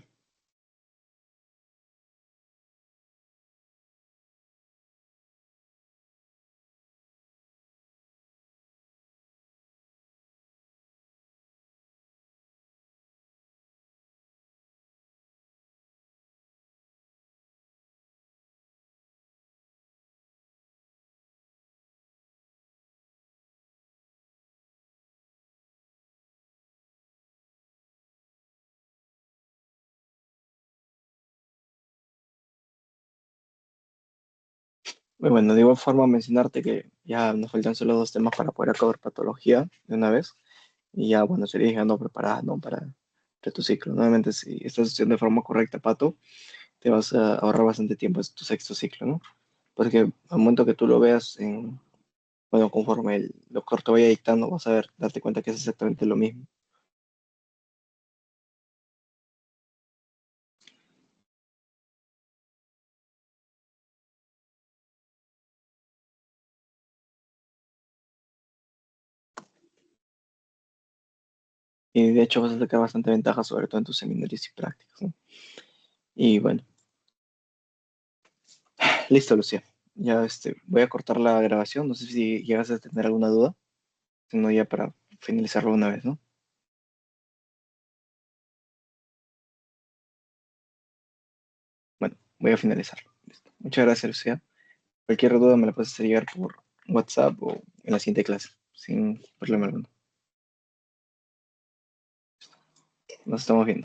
Muy bueno, de igual forma mencionarte que ya nos faltan solo dos temas para poder acabar patología de una vez. Y ya, bueno, sería llegando preparada, ¿no? Para tu ciclo. Nuevamente, si estás haciendo de forma correcta, Pato, te vas a ahorrar bastante tiempo en tu sexto ciclo, ¿no? Porque al momento que tú lo veas, bueno, conforme el doctor te vaya dictando, vas a ver, darte cuenta que es exactamente lo mismo. Y de hecho vas a sacar bastante ventaja, sobre todo en tus seminarios y prácticas, ¿no? Y bueno, listo, Lucía. Ya voy a cortar la grabación. No sé si llegas a tener alguna duda, sino ya para finalizarlo una vez, ¿no? Bueno, voy a finalizarlo. Listo. Muchas gracias, Lucía. Cualquier duda me la puedes hacer llegar por WhatsApp o en la siguiente clase, sin problema alguno. Nos estamos viendo.